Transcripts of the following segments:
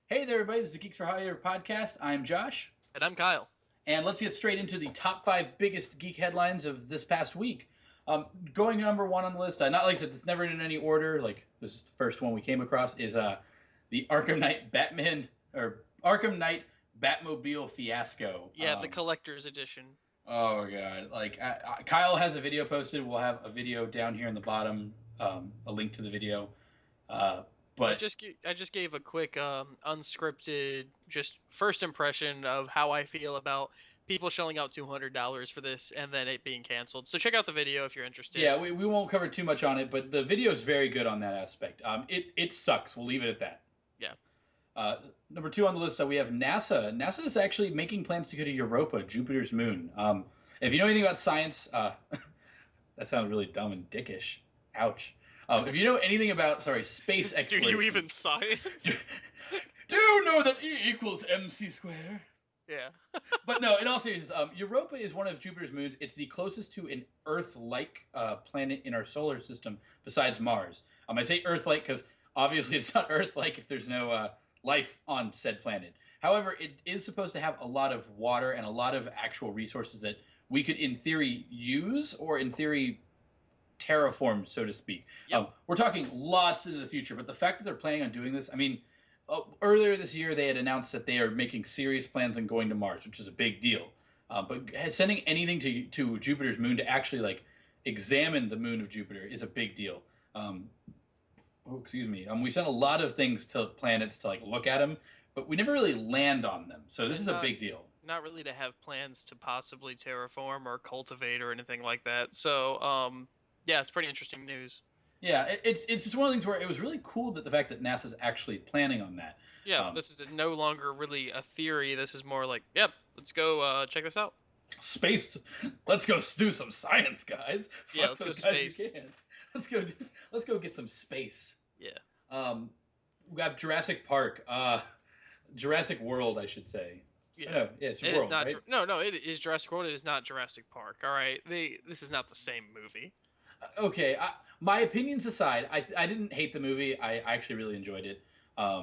Hey there, everybody. This is the Geeks For Hire podcast. I'm Josh, And I'm Kyle. and let's get straight into the top five biggest geek headlines of this past week. Going number one on the list, not like I said, it's never in any order. Like this is the first one we came across is the Arkham Knight Batman or Arkham Knight Batmobile fiasco. Yeah, the collector's edition. Oh god! Like Kyle has a video posted. We'll have a video down here in the bottom, a link to the video. Uh, I but just I just gave a quick unscripted just first impression of how I feel about people shelling out $200 for this and then it being canceled. So check out the video if you're interested. Yeah, we won't cover too much on it, but the video is very good on that aspect. It sucks. We'll leave it at that. Yeah. Uh, Number two on the list, we have NASA. NASA is actually making plans to go to Europa, Jupiter's moon. If you know anything about science, that sounds really dumb and dickish. Ouch. If you know anything about, space Do exploration. you even science? Do you know that E equals mc squared? Yeah. But no, in all seriousness, Europa is one of Jupiter's moons. It's the closest to an Earth-like planet in our solar system besides Mars. I say Earth-like because obviously it's not Earth-like if there's no life on said planet. However, it is supposed to have a lot of water and a lot of actual resources that we could, in theory, use or, in theory, terraform, so to speak. Yep. We're talking lots into the future, but the fact that they're planning on doing this, I mean, earlier this year they had announced that they are making serious plans on going to Mars, which is a big deal. But sending anything to Jupiter's moon to actually like examine the moon of Jupiter is a big deal. Excuse me. We sent a lot of things to planets to like look at them, but we never really land on them. So this is a big deal. Not really to have plans to possibly terraform or cultivate or anything like that. So, yeah, it's pretty interesting news. Yeah, it's just one of the things where it was really cool that the fact that NASA's actually planning on that. Yeah, this is no longer really a theory. This is more like, yep, let's go check this out. Space. Let's go do some science, guys. Yeah, Fuck let's go those guys space. who can. Let's go get some space. Yeah. We got Jurassic Park. Jurassic World, I should say. Yeah. Oh, yeah, it's It World, is not. right? No, it is Jurassic World. It is not Jurassic Park. All right. This is not the same movie. Okay. My opinions aside, I didn't hate the movie. I actually really enjoyed it. I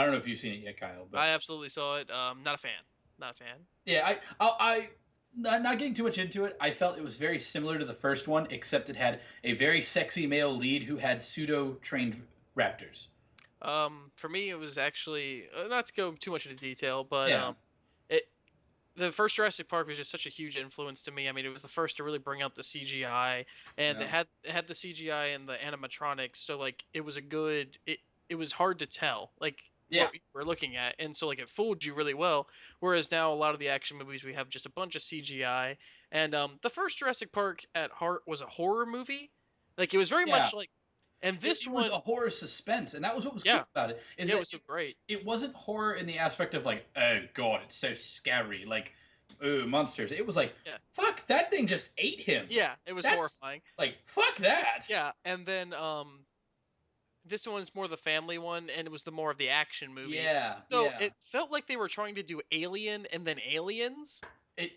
don't know if you've seen it yet, Kyle. But I absolutely saw it. Not a fan. Not a fan. yeah, I not getting too much into it. I felt it was very similar to the first one, except it had a very sexy male lead who had pseudo trained raptors. For me, it was actually not to go too much into detail, but Yeah. The first Jurassic Park was just such a huge influence to me. I mean, it was the first to really bring out the CGI, and Yeah. it had the CGI and the animatronics, so like it was a good. It was hard to tell like Yeah. what you were looking at, and so like it fooled you really well. Whereas now a lot of the action movies we have just a bunch of CGI, and the first Jurassic Park at heart was a horror movie. Like it was very Yeah. much like, and this It one, was a horror suspense, and that was what was yeah, cool about it. Is yeah, it that was so great. it wasn't horror in the aspect of like, oh god, it's so scary, like, ooh, monsters. It was like, Yeah. fuck, that thing just ate him. Yeah, it was That's horrifying. like, fuck that. Yeah, and then this one's more the family one, and it was the more of the action movie. Yeah. So Yeah. it felt like they were trying to do Alien and then Aliens.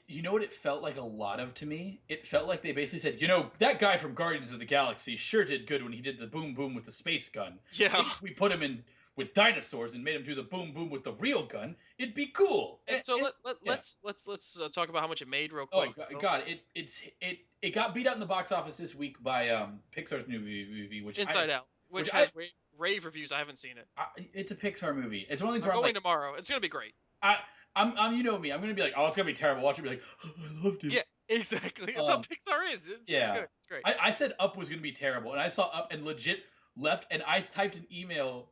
You know what it felt like a lot of to me? It felt like they basically said, you know, that guy from Guardians of the Galaxy sure did good when he did the boom boom with the space gun. Yeah. If we put him in with dinosaurs and made him do the boom boom with the real gun, it'd be cool. And so yeah. let's talk about how much it made real Oh quick. God! It got beat out in the box office this week by Pixar's new movie, which Inside Out, which has rave reviews. I haven't seen it. It's a Pixar movie. It's one of the I'm things going tomorrow. It's gonna be great. I'm you know me. I'm gonna be like, oh, it's gonna be terrible. Watch it, be like, oh, I loved it. Yeah, exactly. That's how Pixar is. It's good. It's great. I said Up was gonna be terrible, and I saw Up and legit left, and I typed an email.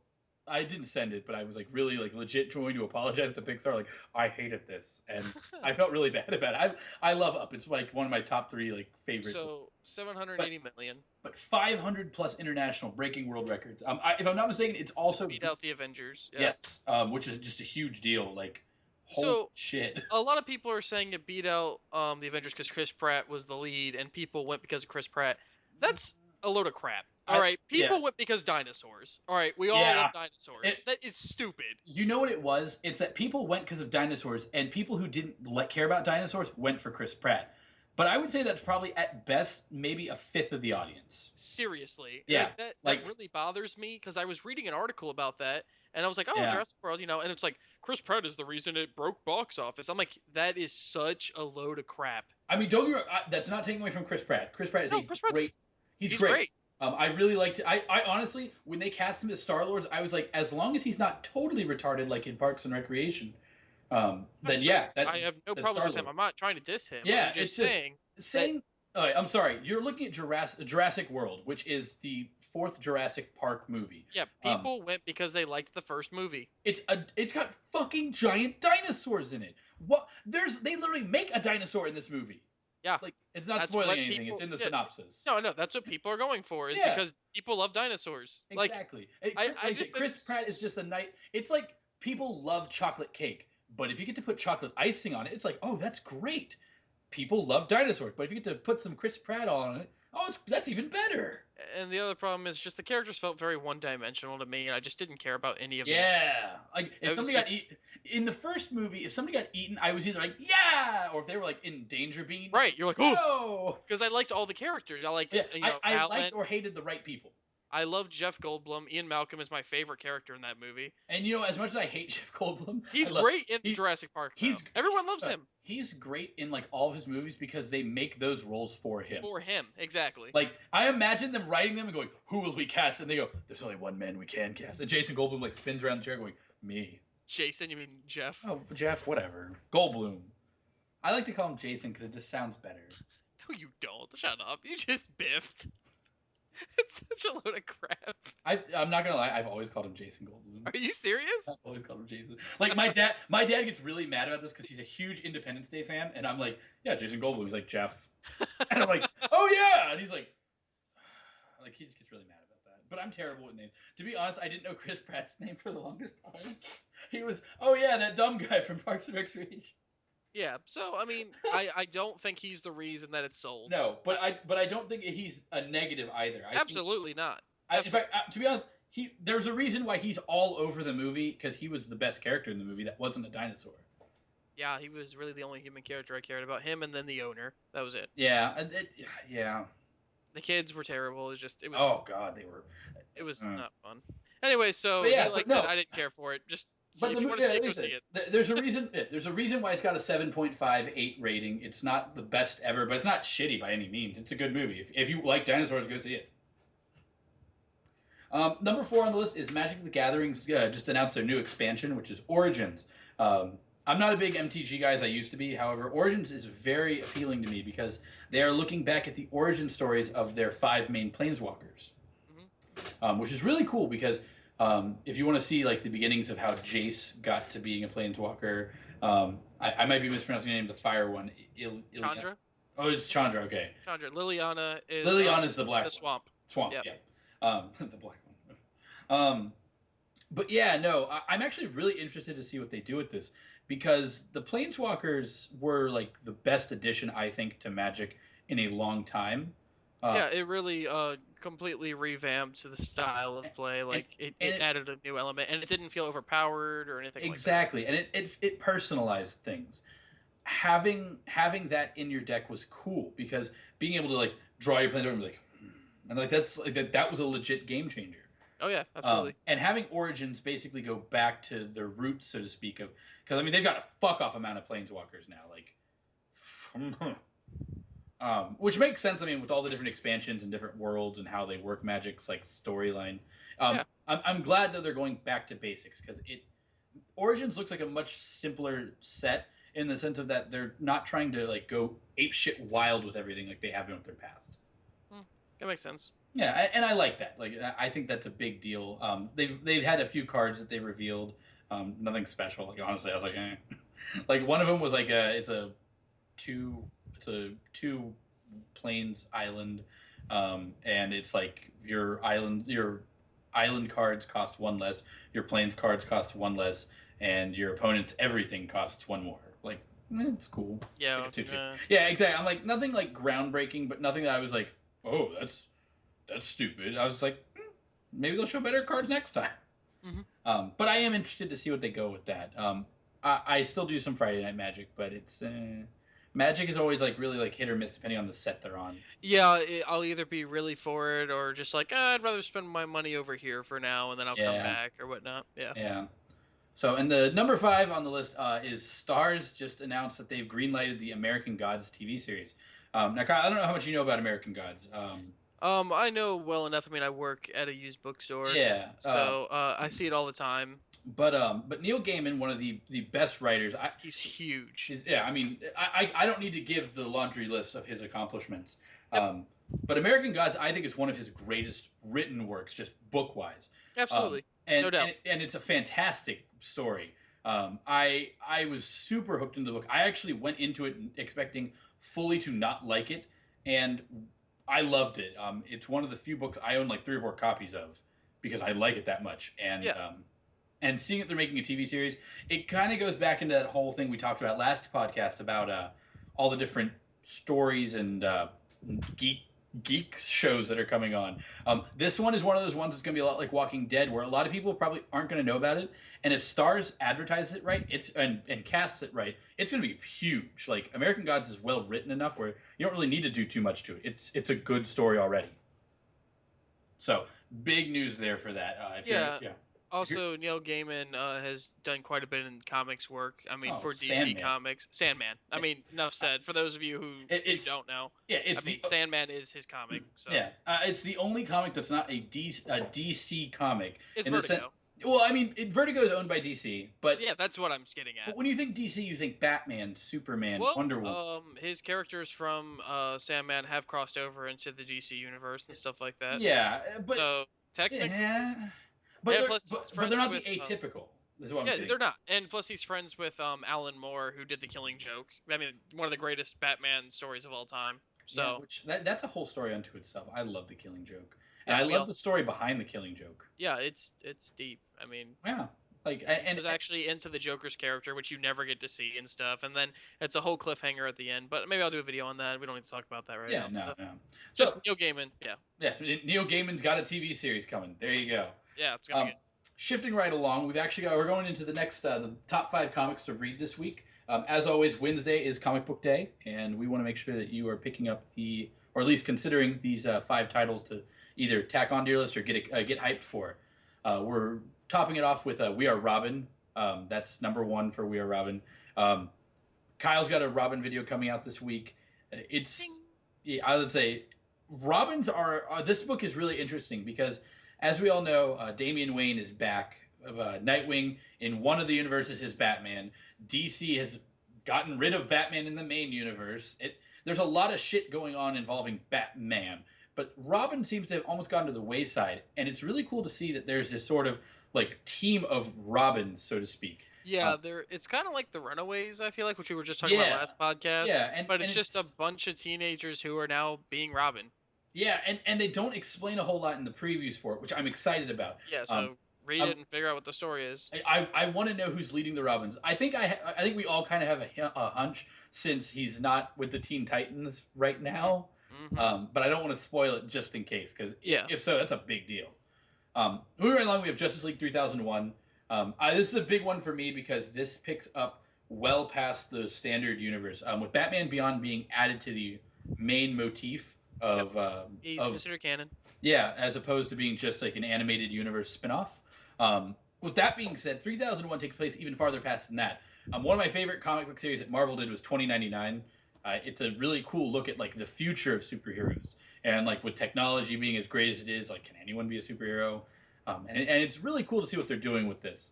I didn't send it, but I was like really like legit trying to apologize to Pixar. Like I hated this, and I felt really bad about it. I love Up. It's like one of my top 3 like favorite. So 780 million. But 500 plus international, breaking world records. If I'm not mistaken, it's also beat out the Avengers. Yeah. Yes, which is just a huge deal. Like, holy So shit. a lot of people are saying it beat out the Avengers because Chris Pratt was the lead, and people went because of Chris Pratt. That's a load of crap. All right, people went because dinosaurs. All right, we all love dinosaurs. That is stupid. You know what it was? It's that people went because of dinosaurs, and people who didn't care about dinosaurs went for Chris Pratt. But I would say that's probably at best maybe a fifth of the audience. Seriously. Yeah. That really bothers me because I was reading an article about that, And I was like, oh, Jurassic World, and it's like Chris Pratt is the reason it broke box office. I'm like, that is such a load of crap. I mean, don't get me wrong, that's not taking away from Chris Pratt. Chris Pratt is No, a Chris Pratt's great. He's he's great. great. I really liked it. I honestly, when they cast him as Star Lord, I was like, as long as he's not totally retarded like in Parks and Recreation, then yeah, I have no that's problems Star with him. Lord. I'm not trying to diss him. Yeah, I'm it's just just saying that saying. All right, I'm sorry. You're looking at Jurassic World, which is the fourth Jurassic Park movie. yeah, people went because they liked the first movie. It's got fucking giant dinosaurs in it. What? They literally make a dinosaur in this movie. Yeah, Like, it's not that's spoiling what anything. It's people. in the Yeah, synopsis. no, that's what people are going for. Is Yeah, because people love dinosaurs. exactly. I Like I said, just Chris Pratt is just a that's night. It's like people love chocolate cake, but if you get to put chocolate icing on it, it's like, oh, that's great. People love dinosaurs, but if you get to put some Chris Pratt on it, oh, that's even better. and the other problem is just the characters felt very one-dimensional to me, and I just didn't care about any of the. Yeah, like if It was somebody got just eaten in the first movie, if somebody got eaten, I was either like, yeah, or if they were like in danger being, right. You're like, oh, no. because I liked all the characters. I liked, Yeah, I Alan. liked or hated the right people. I loved Jeff Goldblum. Ian Malcolm is my favorite character in that movie. And as much as I hate Jeff Goldblum, I He's love great in he Jurassic Park, he's though. Everyone loves him. he's great in like all of his movies because they make those roles for him. For him, exactly. Like I imagine them writing them and going, "Who will we cast?" And they go, "There's only one man we can cast." And Jason Goldblum like spins around the chair going, "Me." Jason, you mean Jeff? Oh, Jeff, whatever. Goldblum. I like to call him Jason because it just sounds better. No, you don't. Shut up. You just biffed. It's such a load of crap. I'm not gonna lie. I've always called him Jason Goldblum. Are you serious? I've always called him Jason. Like my dad gets really mad about this because he's a huge Independence Day fan, and I'm like, yeah, Jason Goldblum. He's like Jeff, and I'm like, oh yeah, and he's like he just gets really mad about that. But I'm terrible with names. To be honest, I didn't know Chris Pratt's name for the longest time. He was, oh yeah, that dumb guy from Parks and Recreation. Yeah, so I mean, I don't think he's the reason that it's sold. No, but I don't think he's a negative either. Absolutely not. In fact, to be honest, there's a reason why he's all over the movie because he was the best character in the movie that wasn't a dinosaur. Yeah, he was really the only human character I cared about. Him and then the owner. That was it. Yeah, yeah. The kids were terrible. It was. Oh God, they were. It was not fun. Anyway, so yeah, he liked it. I didn't care for it. Just but if you want to see it, go see it. There's a reason. There's a reason why it's got a 7.58 rating. It's not the best ever, but it's not shitty by any means. It's a good movie. If you like dinosaurs, go see it. Number 4 on the list is Magic the Gathering's just announced their new expansion, which is Origins. I'm not a big MTG guy as I used to be. However, Origins is very appealing to me because they are looking back at the origin stories of their 5 main planeswalkers, which is really cool because if you want to see like the beginnings of how Jace got to being a planeswalker, I might be mispronouncing the name of the fire one. Chandra? Oh, it's Chandra. Okay. Chandra. Liliana is the black the swamp. Swamp. Yep. Yeah. The black one. But yeah, no, I'm actually really interested to see what they do with this because the Planeswalkers were like the best addition I think to Magic in a long time. Yeah, it really completely revamped the style of play. Like it added a new element, and it didn't feel overpowered or anything. Exactly, like that. And it personalized things. Having that in your deck was cool because being able to like draw your Planeswalker and be like, and like that was a legit game changer. Oh yeah, absolutely. And having Origins basically go back to their roots, so to speak, of because I mean they've got a fuck off amount of planeswalkers now, like, which makes sense. I mean, with all the different expansions and different worlds and how they work Magic's like storyline. Yeah. I'm glad that they're going back to basics because Origins looks like a much simpler set in the sense of that they're not trying to like go ape shit wild with everything like they have been with their past. That makes sense. Yeah, and I like that. Like, I think that's a big deal. They've had a few cards that they revealed. Nothing special. Like honestly, I was like, eh. Like one of them was like it's a two plains island, and it's like your island cards cost 1 less, your plains cards cost 1 less, and your opponent's everything costs 1 more. Like, it's cool. Yeah. Like yeah, exactly. I'm like nothing like groundbreaking, but nothing that I was like, oh, that's stupid. I was like, maybe they'll show better cards next time. But I am interested to see what they go with that. I still do some Friday Night Magic, but it's Magic is always like really like hit or miss depending on the set they're on. Yeah, I'll either be really for it or just like, I'd rather spend my money over here for now, and then I'll come Yeah, back or whatnot. Yeah. yeah. So, and the number 5 on the list is Stars just announced that they've greenlighted the American Gods TV series. Now, Kyle, I don't know how much you know about American Gods. I know well enough. I mean, I work at a used bookstore, Yeah. so I see it all the time. But Neil Gaiman, one of the best writers, He's huge. yeah. I mean, I don't need to give the laundry list of his accomplishments. Yep. But American Gods, I think, is one of his greatest written works, just book wise. Absolutely. No doubt. And it's a fantastic story. I was super hooked into the book. I actually went into it expecting fully to not like it, and I loved it. It's one of the few books I own like 3 or 4 copies of because I like it that much. Yeah. And seeing that they're making a TV series, it kind of goes back into that whole thing we talked about last podcast about all the different stories and geek shows that are coming on. This one is one of those ones that's going to be a lot like Walking Dead, where a lot of people probably aren't going to know about it. And if Stars advertises it right, and casts it right, it's going to be huge. Like American Gods is well written enough where you don't really need to do too much to it. It's a good story already. So big news there for that. Yeah. Also, Neil Gaiman has done quite a bit in comics work. I mean, for DC Sandman. Comics, Sandman. I mean, enough said. For those of you who don't know, Sandman is his comic. So. Yeah, it's the only comic that's not a DC comic. It's Vertigo. Well, I mean, Vertigo is owned by DC, but yeah, that's what I'm getting at. But when you think DC, you think Batman, Superman, Wonder Woman. His characters from Sandman have crossed over into the DC universe and stuff like that. Yeah, but so technically, but they're not the atypical. Is what I'm kidding. They're not. And plus, he's friends with Alan Moore, who did The Killing Joke. I mean, one of the greatest Batman stories of all time. So that's a whole story unto itself. I love The Killing Joke. And I love the story behind The Killing Joke. Yeah, it's deep. I mean, yeah, like and was actually into the Joker's character, which you never get to see and stuff. And then it's a whole cliffhanger at the end. But maybe I'll do a video on that. We don't need to talk about that right now. No. Just Neil Gaiman. Yeah, Neil Gaiman's got a TV series coming. There you go. Yeah, it's gonna be good. Shifting right along, we're going into the next the top 5 comics to read this week. As always, Wednesday is Comic Book Day, and we want to make sure that you are picking up or at least considering these 5 titles to either tack onto your list or get hyped for. We're topping it off with We Are Robin. That's number 1 for We Are Robin. Kyle's got a Robin video coming out this week. I would say Robins this book is really interesting because, as we all know, Damian Wayne is back. Nightwing in one of the universes is Batman. DC has gotten rid of Batman in the main universe. There's a lot of shit going on involving Batman. But Robin seems to have almost gone to the wayside, and it's really cool to see that there's this sort of like team of Robins, so to speak. Yeah, it's kind of like the Runaways, I feel like, which we were just talking about last podcast. Yeah, but it's just a bunch of teenagers who are now being Robin. Yeah, and they don't explain a whole lot in the previews for it, which I'm excited about. Yeah, so read it and figure out what the story is. I want to know who's leading the Robins. I think we all kind of have a hunch since he's not with the Teen Titans right now. Mm-hmm. But I don't want to spoil it just in case, because if so, that's a big deal. Moving right along, we have Justice League 3001. This is a big one for me because this picks up well past the standard universe. With Batman Beyond being added to the main motif of he's considered canon. Yeah, as opposed to being just like an animated universe spinoff. With that being said, 3001 takes place even farther past than that. One of my favorite comic book series that Marvel did was 2099. It's a really cool look at like the future of superheroes and like with technology being as great as it is, like can anyone be a superhero? And it's really cool to see what they're doing with this.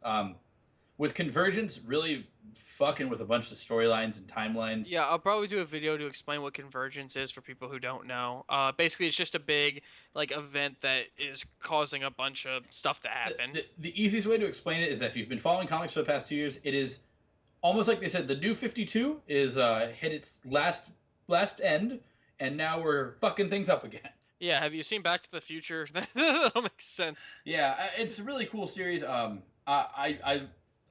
With Convergence, really fucking with a bunch of storylines and timelines. Yeah, I'll probably do a video to explain what Convergence is for people who don't know. Basically, it's just a big like event that is causing a bunch of stuff to happen. The easiest way to explain it is that if you've been following comics for the past 2 years, it is almost like they said the New 52 is hit its last end, and now we're fucking things up again. Yeah, have you seen Back to the Future? That'll make sense. Yeah, it's a really cool series.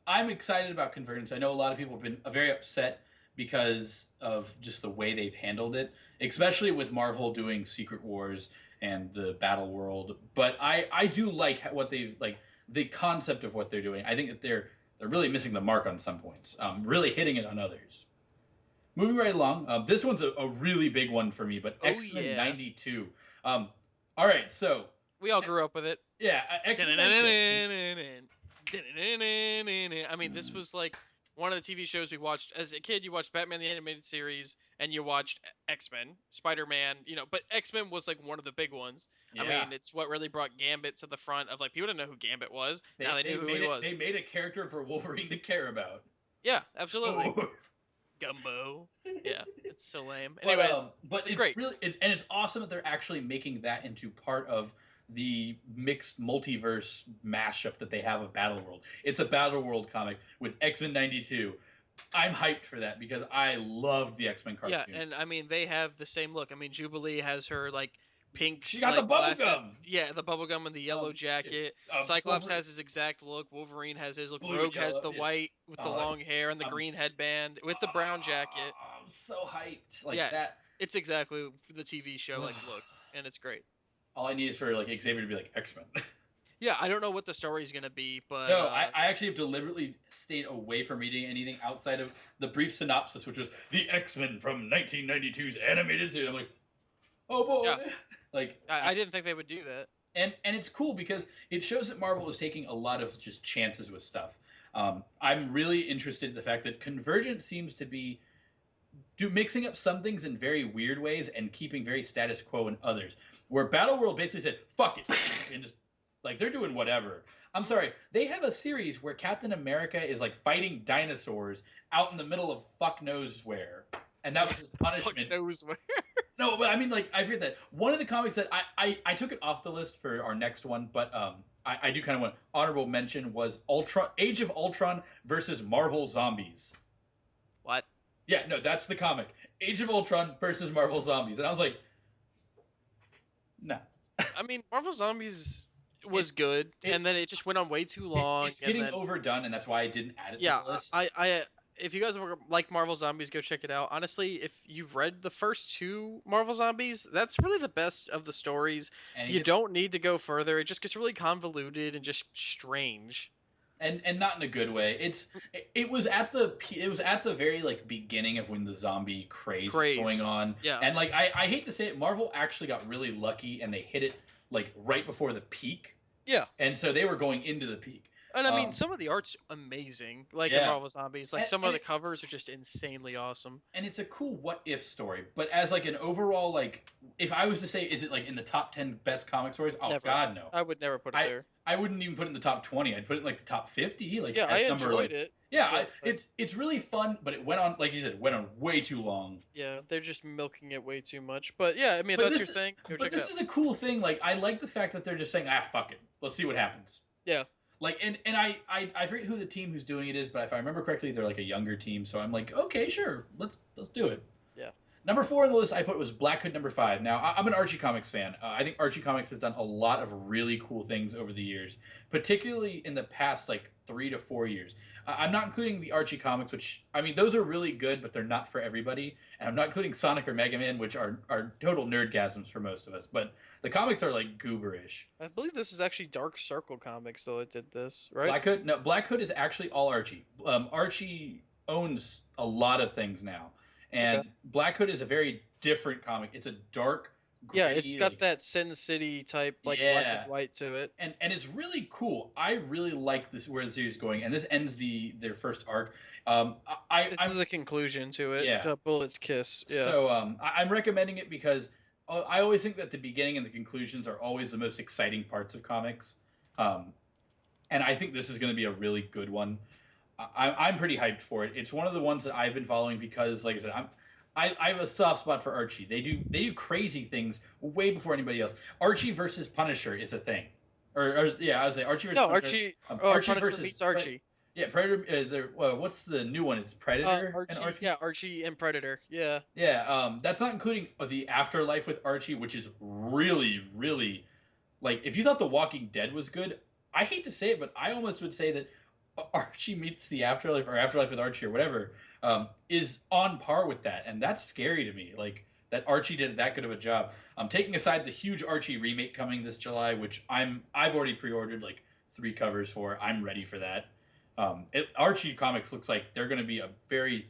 I'm excited about Convergence. I know a lot of people have been very upset because of just the way they've handled it, especially with Marvel doing Secret Wars and the Battle World. But I do like what they've like the concept of what they're doing. I think that they're really missing the mark on some points, really hitting it on others. moving right along. This one's a really big one for me, but Oh, X-Men yeah. 92. All right, so we all grew up with it. yeah, X-Men 92. I mean, this was like one of the TV shows we watched as a kid. You watched Batman the Animated Series, and you watched X-Men, Spider-Man. But X-Men was like one of the big ones. Yeah. I mean, it's what really brought Gambit to the front of like people didn't know who Gambit was. Now they knew who he was. They made a character for Wolverine to care about. Yeah, absolutely. Gumbo. Yeah, it's so lame. But, Anyways, but it's great. Really, it's awesome that they're actually making that into part of the mixed multiverse mashup that they have of Battleworld. It's a Battleworld comic with X-Men 92. I'm hyped for that because I loved the X-Men cartoon. Yeah, and I mean they have the same look. I mean Jubilee has her like pink. She got like, the bubble glasses. gum. Yeah, the bubble gum and the yellow jacket. Cyclops Wolverine. has his exact look. Wolverine has his look. Blue Rogue yellow, has the white with the long hair and the green headband with the brown jacket. I'm so hyped. That. It's exactly the TV show look, and it's great. All I need is for like Xavier to be like X-Men. Yeah, I don't know what the story's gonna be, but no, I actually have deliberately stayed away from reading anything outside of the brief synopsis, which was the X-Men from 1992's animated series. I'm like, oh boy, yeah. like I didn't think they would do that. And it's cool because it shows that Marvel is taking a lot of just chances with stuff. I'm really interested in the fact that Convergent seems to be mixing up some things in very weird ways and keeping very status quo in others. Where Battleworld basically said, fuck it, and just, like, they're doing whatever. I'm sorry, they have a series where Captain America is, like, fighting dinosaurs out in the middle of fuck knows where. And that was his punishment. Fuck knows where. No, but I mean, like, I forget that. One of the comics that I took it off the list for our next one, but I do kind of want honorable mention was Age of Ultron versus Marvel Zombies. What? Yeah, no, that's the comic. Age of Ultron versus Marvel Zombies. And I was like, no. I mean, Marvel Zombies was good, and then it just went on way too long. It's getting overdone, and that's why I didn't add it to the list. If you guys like Marvel Zombies, go check it out. Honestly, if you've read the first two Marvel Zombies, that's really the best of the stories. And you don't need to go further. It just gets really convoluted and just strange. And not in a good way. It was at the very like beginning of when the zombie craze was going on. Yeah. And like I hate to say it, Marvel actually got really lucky and they hit it like right before the peak. Yeah. And so they were going into the peak. And I mean, some of the art's amazing, like in Marvel Zombies. Like some of the covers are just insanely awesome. And it's a cool what if story. But as like an overall, like, if I was to say, is it like in the top 10 best comic stories? Oh, never. God, no. I would never put it there. I wouldn't even put it in the top 20. I'd put it in like the top 50. Like, yeah, I enjoyed it. Yeah, it's really fun, but it went on, like you said, went on way too long. Yeah, they're just milking it way too much. But yeah, I mean, if that's your thing, go check it out. But this is a cool thing. Like, I like the fact that they're just saying, fuck it. Let's see what happens. Yeah. Like, and I forget who the team who's doing it is, but if I remember correctly, they're like a younger team. So I'm like, okay, sure, let's do it. Yeah. Number 4 on the list I put was Black Hood number 5. Now, I'm an Archie Comics fan. I think Archie Comics has done a lot of really cool things over the years, particularly in the past, like, 3 to 4 years. I'm not including the Archie Comics, which, I mean, those are really good, but they're not for everybody. And I'm not including Sonic or Mega Man, which are total nerdgasms for most of us. But the comics are, like, gooberish. I believe this is actually Dark Circle Comics, though, that did this, right? Black Hood? No, Black Hood is actually all Archie. Archie owns a lot of things now. And Black Hood is a very different comic. It's a dark, gritty, yeah, it's got that Sin City type, like black and white to it. And it's really cool. I really like this where the series is going, and this ends their first arc. This is the conclusion to it. Yeah. Bullet's Kiss. Yeah. So I'm recommending it because I always think that the beginning and the conclusions are always the most exciting parts of comics. And I think this is going to be a really good one. I'm pretty hyped for it. It's one of the ones that I've been following because, like I said, I have a soft spot for Archie. They do crazy things way before anybody else. Archie versus Punisher is a thing. I would say Archie versus Punisher. Archie versus meets Archie. Yeah, Predator is there. Well, what's the new one? It's Predator and Archie. Yeah, Archie and Predator. Yeah. Yeah. That's not including the Afterlife with Archie, which is really, really, like, if you thought The Walking Dead was good, I hate to say it, but I almost would say that Archie meets the Afterlife or Afterlife with Archie or whatever is on par with that, and that's scary to me. Like, that Archie did that good of a job. I'm taking aside the huge Archie remake coming this July, which I've already pre-ordered like 3 covers for. I'm ready for that. Archie Comics looks like they're going to be a very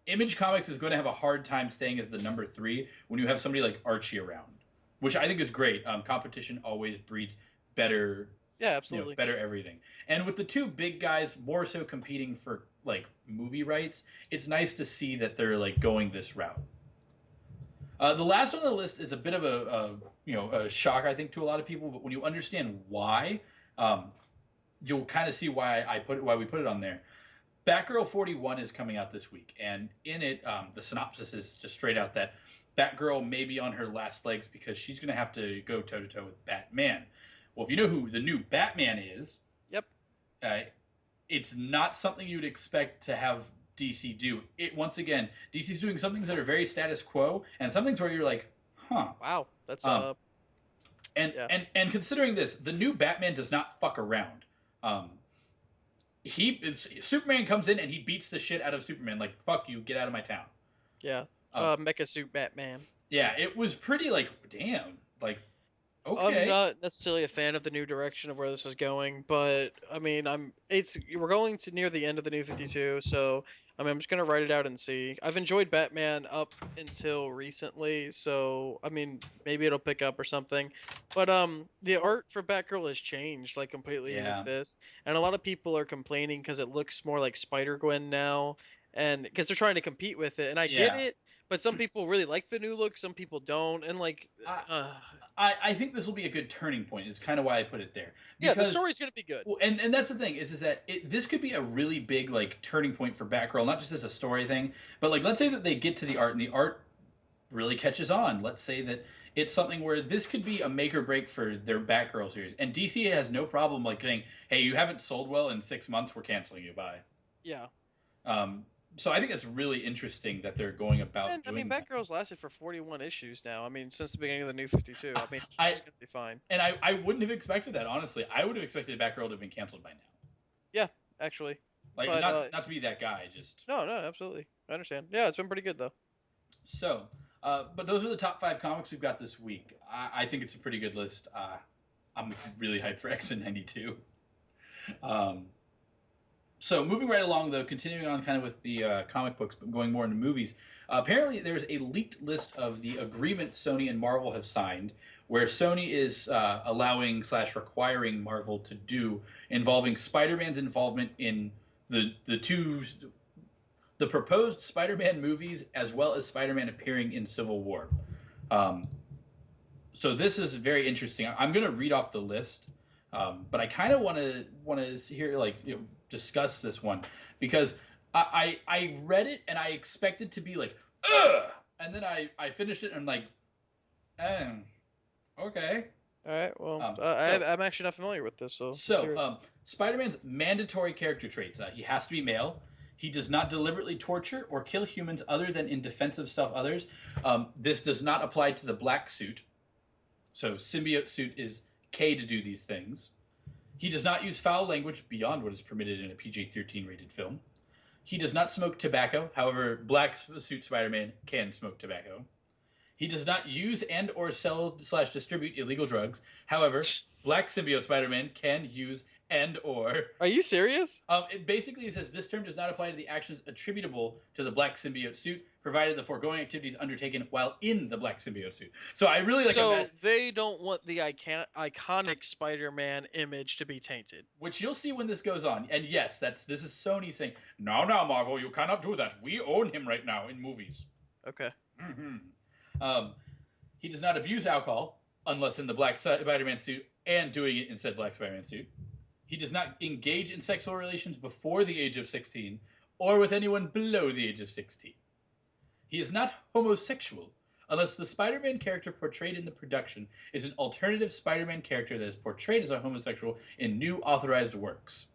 Image Comics is going to have a hard time staying as the number 3 when you have somebody like Archie around, which I think is great. Competition always breeds better, Yeah, absolutely. better everything. And with the two big guys more so competing for like movie rights, it's nice to see that they're like going this route. The last one on the list is a bit of a shock, I think, to a lot of people. But when you understand why, um, you'll kind of see why we put it on there. Batgirl 41 is coming out this week, and in it, the synopsis is just straight out that Batgirl may be on her last legs because she's going to have to go toe to toe with Batman. Well, if you know who the new Batman is, yep, uh, it's not something you'd expect to have DC do. It once again, DC's doing some things that are very status quo, and some things where you're like, huh. Wow, that's yeah. And considering this, the new Batman does not fuck around. Um, Superman comes in and he beats the shit out of Superman. Like, fuck you, get out of my town. Yeah. Mecha Suit Batman. Yeah, it was pretty like, damn, like, okay. I'm not necessarily a fan of the new direction of where this is going, but I mean, we're going to near the end of the New 52, so I mean, I'm just gonna write it out and see. I've enjoyed Batman up until recently, so I mean, maybe it'll pick up or something. But the art for Batgirl has changed like completely with this, and a lot of people are complaining because it looks more like Spider-Gwen now, and because they're trying to compete with it, and I get it. But some people really like the new look, some people don't, and like. I think this will be a good turning point. Is kind of why I put it there. Because, yeah, the story's gonna be good. Well, and that's the thing is that this could be a really big like turning point for Batgirl, not just as a story thing, but like let's say that they get to the art and the art really catches on. Let's say that it's something where this could be a make or break for their Batgirl series, and DC has no problem like saying, "Hey, you haven't sold well in 6 months, we're canceling you." Bye. Yeah. So I think it's really interesting that they're going about and, doing that. Batgirl's lasted for 41 issues now. I mean, since the beginning of the New 52. I mean, she's gonna be fine. And I wouldn't have expected that, honestly. I would have expected Batgirl to have been canceled by now. Yeah, actually. Like, but, not to be that guy, just... No, absolutely. I understand. Yeah, it's been pretty good, though. So, but those are the top 5 comics we've got this week. I think it's a pretty good list. I'm really hyped for X-Men 92. So moving right along, though, continuing on kind of with the comic books, but going more into movies. Apparently, there's a leaked list of the agreements Sony and Marvel have signed, where Sony is allowing/requiring Marvel to do, involving Spider-Man's involvement in the proposed Spider-Man movies, as well as Spider-Man appearing in Civil War. So this is very interesting. I'm going to read off the list, but I kind of want to hear discuss this one because I read it and I expected to be like, ugh, and then I finished it and I'm like, okay. All right. Well, I'm actually not familiar with this, so. Spider-Man's mandatory character traits: he has to be male. He does not deliberately torture or kill humans other than in defense of self-others. This does not apply to the black suit. So symbiote suit is K to do these things. He does not use foul language beyond what is permitted in a PG-13 rated film. He does not smoke tobacco. However, black suit Spider-Man can smoke tobacco. He does not use and or sell/distribute illegal drugs. However, black symbiote Spider-Man can use and or... Are you serious? It basically says this term does not apply to the actions attributable to the black symbiote suit, provided the foregoing activities undertaken while in the black symbiote suit. So I really like. So they don't want the iconic Spider-Man image to be tainted, which you'll see when this goes on. And yes, this is Sony saying, "No, Marvel, you cannot do that. We own him right now in movies." Okay. Mm-hmm. He does not abuse alcohol unless in the black Spider-Man suit and doing it in said black Spider-Man suit. He does not engage in sexual relations before the age of 16 or with anyone below the age of 16. He is not homosexual unless the Spider-Man character portrayed in the production is an alternative Spider-Man character that is portrayed as a homosexual in new authorized works.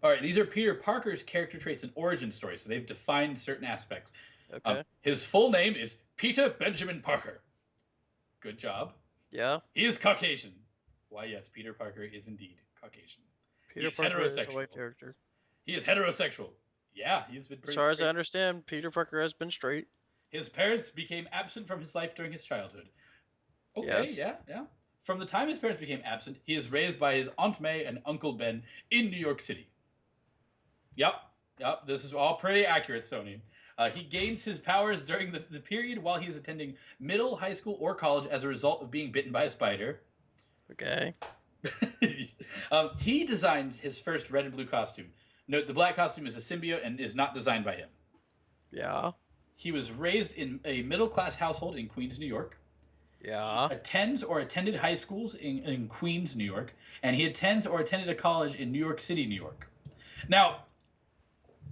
All right, these are Peter Parker's character traits and origin story, so they've defined certain aspects. Okay. His full name is Peter Benjamin Parker. Good job. Yeah. He is Caucasian. Why, yes, Peter Parker is indeed Caucasian. Peter Parker is a white character. He is heterosexual. Yeah, he's been pretty As far as I understand, Peter Parker has been straight. His parents became absent from his life during his childhood. Okay, yes. Yeah. From the time his parents became absent, he is raised by his Aunt May and Uncle Ben in New York City. Yep. Yep, this is all pretty accurate, Sony. He gains his powers during the period while he is attending middle, high school, or college as a result of being bitten by a spider. Okay. He designs his first red and blue costume. Note, the black costume is a symbiote and is not designed by him. Yeah. He was raised in a middle-class household in Queens, New York. Yeah. He attends or attended high schools in Queens, New York. And he attends or attended a college in New York City, New York. Now,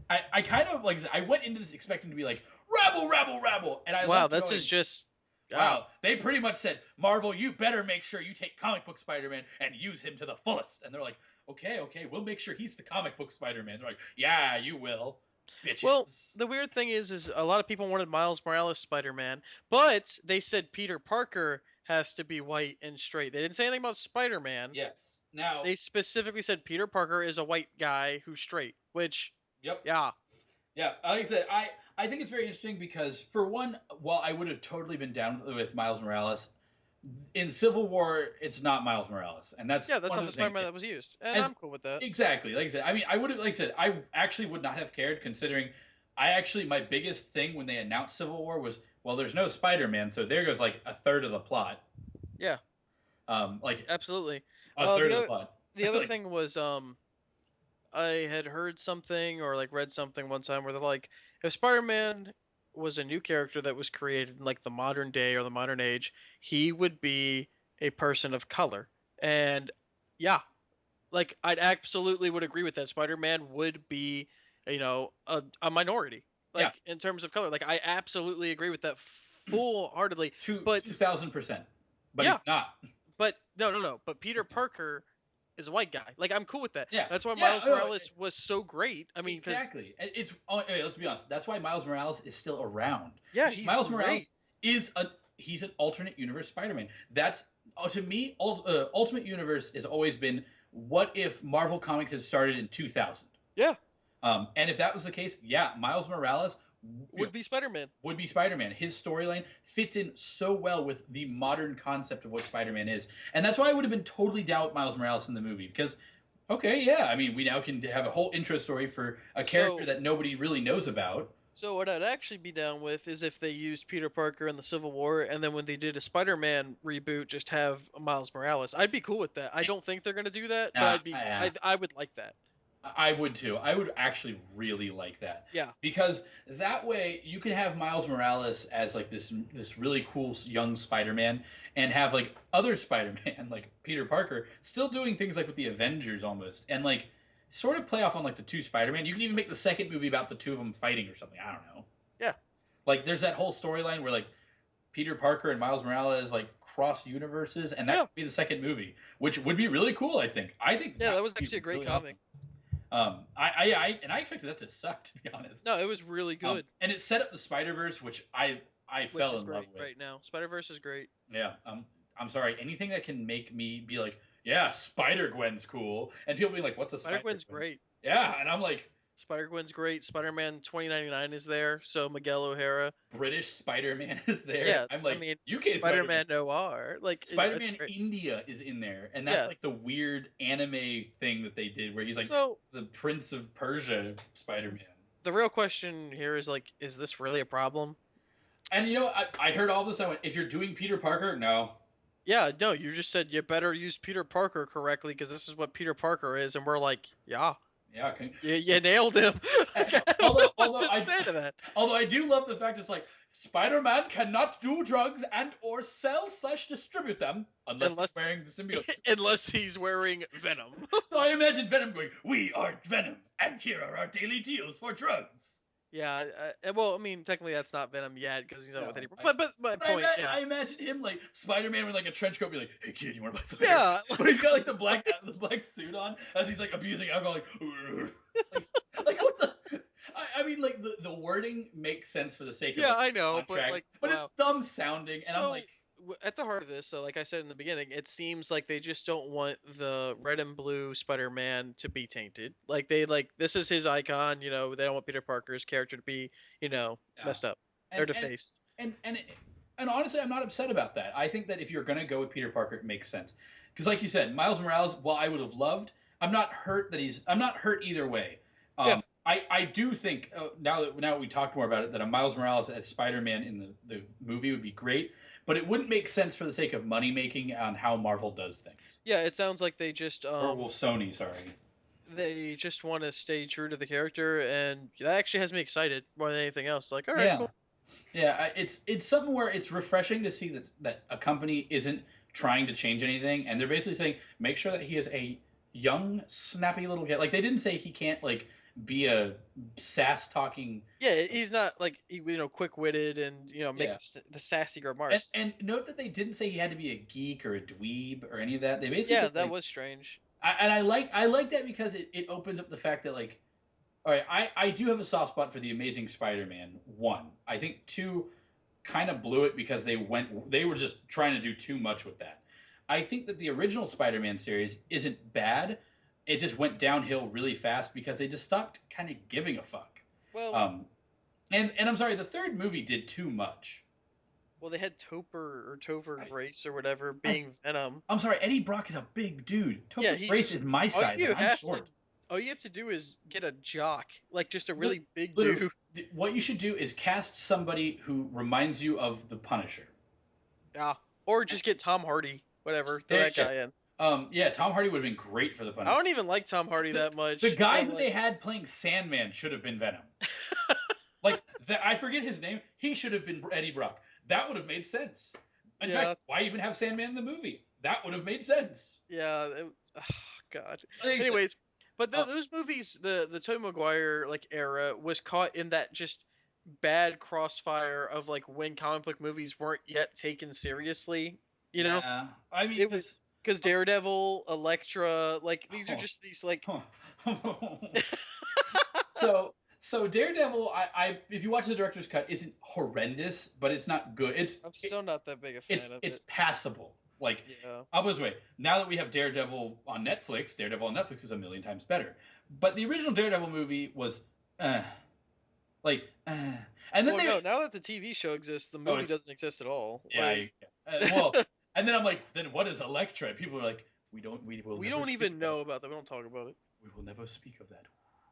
I kind of, like I said, I went into this expecting to be like, rabble, rabble, rabble. And I left this going, is just... Wow, they pretty much said, Marvel, you better make sure you take comic book Spider-Man and use him to the fullest. And they're like, okay, we'll make sure he's the comic book Spider-Man. They're like, yeah, you will, bitches. Well, the weird thing is a lot of people wanted Miles Morales Spider-Man, but they said Peter Parker has to be white and straight. They didn't say anything about Spider-Man. Yes. Now, they specifically said Peter Parker is a white guy who's straight, which, yep. Yeah. Yeah, like I said, I think it's very interesting because, for one, while I would have totally been down with Miles Morales, in Civil War, it's not Miles Morales, and that's not one of the the Spider-Man that was used, and I'm cool with that. Exactly, like I said, I mean, I would have, like I said, I actually would not have cared, considering my biggest thing when they announced Civil War was, well, there's no Spider-Man, so there goes like a third of the plot. Yeah. Like absolutely. A third of the plot. The other thing was, I had heard something or like read something one time where they're like, if Spider-Man was a new character that was created in like the modern day or the modern age, he would be a person of color. And yeah, like I absolutely would agree with that. Spider-Man would be, a minority, like in terms of color. Like I absolutely agree with that full-heartedly. 2,000%. But he's not. But no. But Peter Parker is a white guy. Like I'm cool with that. Yeah. That's why Miles Morales was so great. I mean, exactly. Let's be honest. That's why Miles Morales is still around. Yeah, he's Miles great. Morales he's an alternate universe Spider-Man. That's to me, Ultimate Universe has always been, what if Marvel Comics had started in 2000? Yeah. And if that was the case, yeah, Miles Morales would be Spider-Man. Would be Spider-Man. His storyline fits in so well with the modern concept of what Spider-Man is. And that's why I would have been totally down with Miles Morales in the movie. Because, okay, yeah, I mean, we now can have a whole intro story for a character that nobody really knows about. So what I'd actually be down with is if they used Peter Parker in the Civil War, and then when they did a Spider-Man reboot, just have Miles Morales. I'd be cool with that. I don't think they're going to do that, but I would like that. I would too. I would actually really like that. Yeah. Because that way you can have Miles Morales as like this really cool young Spider-Man, and have like other Spider-Man like Peter Parker still doing things like with the Avengers almost, and like sort of play off on like the two Spider-Man. You can even make the second movie about the two of them fighting or something. I don't know. Yeah. Like there's that whole storyline where like Peter Parker and Miles Morales like cross universes, and that would be the second movie, which would be really cool. I think. That was actually a great comic. Awesome. I expected that to suck, to be honest. No, it was really good. And it set up the Spider-Verse, which I fell in love with. Right now, Spider-Verse is great. Yeah. I'm sorry. Anything that can make me be like, yeah, Spider-Gwen's cool, and people be like, what's a Spider-Gwen's great. Yeah, and I'm like, Spider-Gwen's great. Spider-Man 2099 is there, so Miguel O'Hara. British Spider-Man is there. Yeah, I'm like, I mean, UK Spider-Man Noir. Like Spider-Man India is in there, and that's like the weird anime thing that they did, where he's like the Prince of Persia Spider-Man. The real question here is like, is this really a problem? And I heard all this. I went, if you're doing Peter Parker, no. Yeah, no, you just said you better use Peter Parker correctly because this is what Peter Parker is, and we're like, yeah. Yeah, you nailed him. although I do love the fact it's like Spider-Man cannot do drugs and or sell/distribute them unless he's wearing the symbiote. Unless he's wearing Venom. So I imagine Venom going, "We are Venom, and here are our daily deals for drugs." Yeah, well, I mean, technically that's not Venom yet because he's not with any. But I imagine him like Spider-Man with like a trench coat, be like, "Hey kid, you want to buy some?" Yeah, but he's got like the black suit on as he's like abusing alcohol, like what the. I mean, like the wording makes sense for the sake of I know, but it's dumb sounding, and I'm like. At the heart of this, so like I said in the beginning, it seems like they just don't want the red and blue Spider-Man to be tainted. Like this is his icon, they don't want Peter Parker's character to be, messed up or defaced. And honestly, I'm not upset about that. I think that if you're gonna go with Peter Parker, it makes sense. Because like you said, Miles Morales, while I would have loved, I'm not hurt either way. I do think now that we talked more about it, that a Miles Morales as Spider-Man in the movie would be great, but it wouldn't make sense for the sake of money making on how Marvel does things. Yeah, it sounds like they just Or well, Sony, sorry. they just want to stay true to the character, and that actually has me excited more than anything else. Like, all right, Yeah. cool. Yeah, it's something where it's refreshing to see that a company isn't trying to change anything, and they're basically saying make sure that he is a young, snappy little kid. Like they didn't say he can't like be a sass talking. Yeah, he's not like quick witted and make Yeah, the sassy remark. and note that they didn't say he had to be a geek or a dweeb or any of that. They basically Yeah, said that like, was strange. I like that because it opens up the fact that like, all right, I do have a soft spot for the Amazing Spider-Man 1. I think 2 kind of blew it because they were just trying to do too much with that. I think that the original Spider-Man series isn't bad. It just went downhill really fast because they just stopped kind of giving a fuck. Well, And I'm sorry, the third movie did too much. well, they had Topher I, Grace or whatever I being Venom. I'm sorry, Eddie Brock is a big dude. Yeah, Topher Grace he's is my all size and you I'm have to short. all you have to do is get a jock, like just a really big Literally, dude. what you should do is cast somebody who reminds you of the Punisher. Yeah, or just get Tom Hardy, whatever, throw There, that yeah. guy in. Yeah, Tom Hardy would have been great for the I Punisher. don't even like Tom Hardy The, that the much, guy but who like, they had playing Sandman should have been Venom. Like, I forget his name. He should have been Eddie Brock. That would have made sense. In yeah, fact, why even have Sandman in the movie? That would have made sense. yeah, God. Like I said, Anyways, but uh, those movies, the Tobey Maguire like era was caught in that just bad crossfire of like when comic book movies weren't yet taken seriously. You know, yeah. I mean, it was because Daredevil, Elektra, like these are oh, just these like. oh. So Daredevil, I if you watch the director's cut, isn't horrendous, but it's not good. I'm still not that big a fan of It's it. passable. Like Yeah. I'll put it this way, now that we have Daredevil on Netflix is a million times better. But the original Daredevil movie was uh like and then Well, they no, now that the TV show exists, the oh movie it's doesn't exist at all. yeah, Like, well and then I'm like then what is Elektra? People are like we will we never don't speak even of that. know about that. We don't talk about it. We will never speak of that.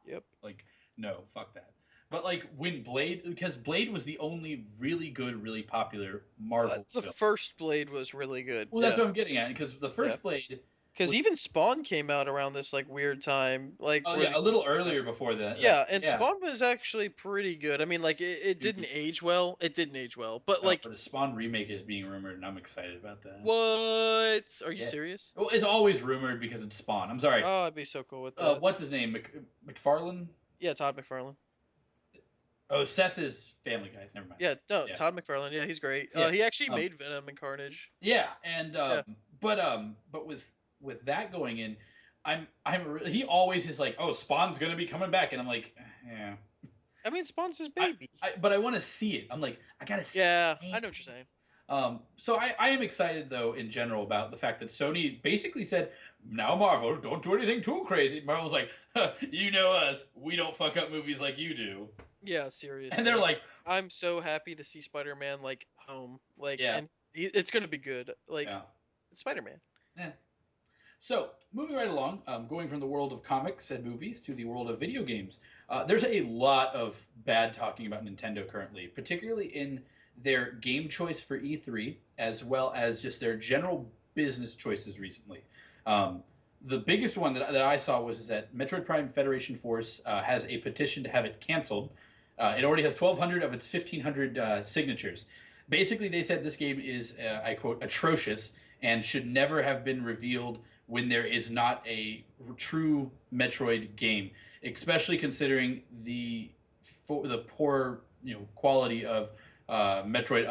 Yep. Like, no, fuck that. But like when because Blade was the only really good, really popular Marvel The film. first Blade was really good. Well, that's Yeah. what I'm getting at because the Yeah. first Blade Because was even Spawn came out around this like weird time, like oh where yeah the a little games came out. earlier before that. Yeah, and Yeah, Spawn was actually pretty good. I mean, like it didn't dude. age well. It didn't age well, but No, like, but a Spawn remake is being rumored, and I'm excited about that. what? Are you Yeah, serious? well, it's always rumored because it's Spawn. I'm sorry. Oh, I'd be so cool with that. What's his name? McFarlane? Yeah, Todd McFarlane. Oh, Seth is Family Guy. Never mind. Yeah, no, Yeah, Todd McFarlane. Yeah, he's great. yeah. He actually Um, made Venom and Carnage. Yeah, and Yeah. but with that going in, he always is like, oh, Spawn's gonna be coming back, and I'm like, yeah. I mean, Spawn's his baby. But I want to see it. I'm like, I gotta see. Yeah, it. I know what you're saying. So I am excited though in general about the fact that Sony basically said, now Marvel, don't do anything too crazy. Marvel's like, huh, you know us, we don't fuck up movies like you do. Yeah, And they're seriously. like, I'm so happy to see Spider-Man like home, like, yeah, and it's gonna be good. Like, yeah, it's Spider-Man. yeah. So, moving right along, going from the world of comics and movies to the world of video games, there's a lot of bad talking about Nintendo currently, particularly in their game choice for E3, as well as just their general business choices recently. Um, the biggest one that I saw was that Metroid Prime Federation Force has a petition to have it canceled. It already has 1,200 of its 1,500 signatures. Basically, they said this game is, I quote, atrocious and should never have been revealed when there is not a true Metroid game, especially considering the poor quality of Metroid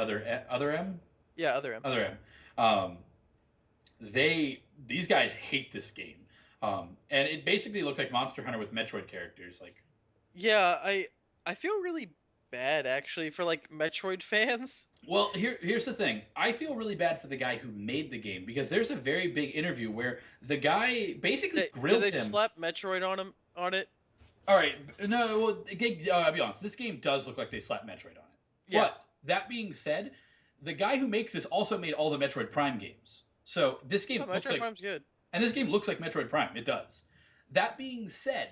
Other M. Yeah, other M. Other M. Um, these guys hate this game, and it basically looked like Monster Hunter with Metroid characters. Like, Yeah, I feel really bad actually for like Metroid fans. well, here's the thing. I feel really bad for the guy who made the game because there's a very big interview where the guy basically Did grills they him. slap Metroid on it? All right, no, well, I'll be honest. This game does look like they slapped Metroid on it. Yeah. But that being said, the guy who makes this also made all the Metroid Prime games. So this game No, looks Metroid like, Prime's good. and this game looks like Metroid Prime. It does. That being said,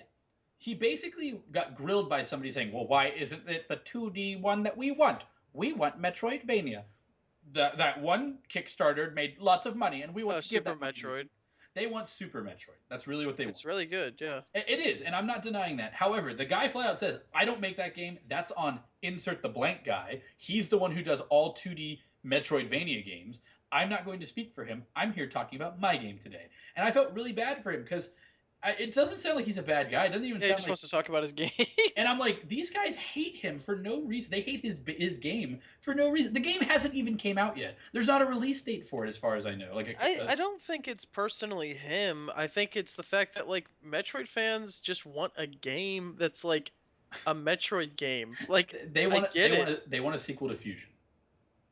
he basically got grilled by somebody saying, "Well, why isn't it the 2D one that we want? We want Metroidvania." That one Kickstarter made lots of money, and we want to give Super that money to you. Metroid. They want Super Metroid. That's really what they want. It's really good, yeah. It is, and I'm not denying that. However, the guy flat out says, "I don't make that game. That's on insert the blank guy. He's the one who does all 2D Metroidvania games. I'm not going to speak for him. I'm here talking about my game today." And I felt really bad for him because it doesn't sound like he's a bad guy. It doesn't even he sound just like. wants to talk about his game. And I'm like, these guys hate him for no reason. They hate his game for no reason. The game hasn't even came out yet. There's not a release date for it, as far as I know. I don't think it's personally him. I think it's the fact that like Metroid fans just want a game that's like a Metroid game. Like they want a sequel to Fusion.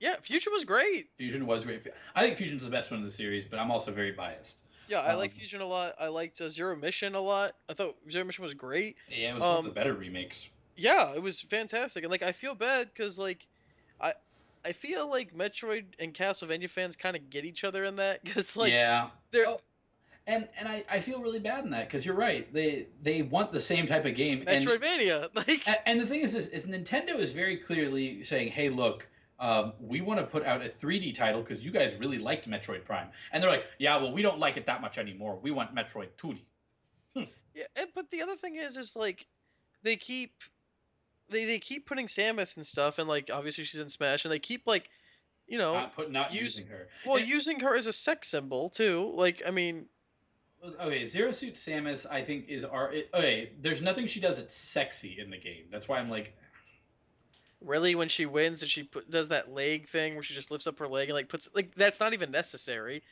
Yeah, Fusion was great. Fusion was great. I think Fusion's the best one in the series, but I'm also very biased. Yeah, I like Fusion a lot. I liked Zero Mission a lot. I thought Zero Mission was great. Yeah, it was one of the better remakes. Yeah, it was fantastic. And like I feel bad because like I feel like Metroid and Castlevania fans kind of get each other in that because like they're and I feel really bad in that because you're right. They want the same type of game. Metroidvania. And the thing is, Nintendo is very clearly saying, "Hey, look, we want to put out a 3D title because you guys really liked Metroid Prime." And they're like, "Yeah, well, we don't like it that much anymore. We want Metroid 2D." Yeah, but the other thing is like they keep putting Samus and stuff, and like obviously she's in Smash, and they keep like using her. Well, using her as a sex symbol too. Like, I mean, okay, Zero Suit Samus, I think okay. There's nothing she does that's sexy in the game. That's why I'm like, really, when she wins, and does that leg thing where she just lifts up her leg and like puts like that's not even necessary.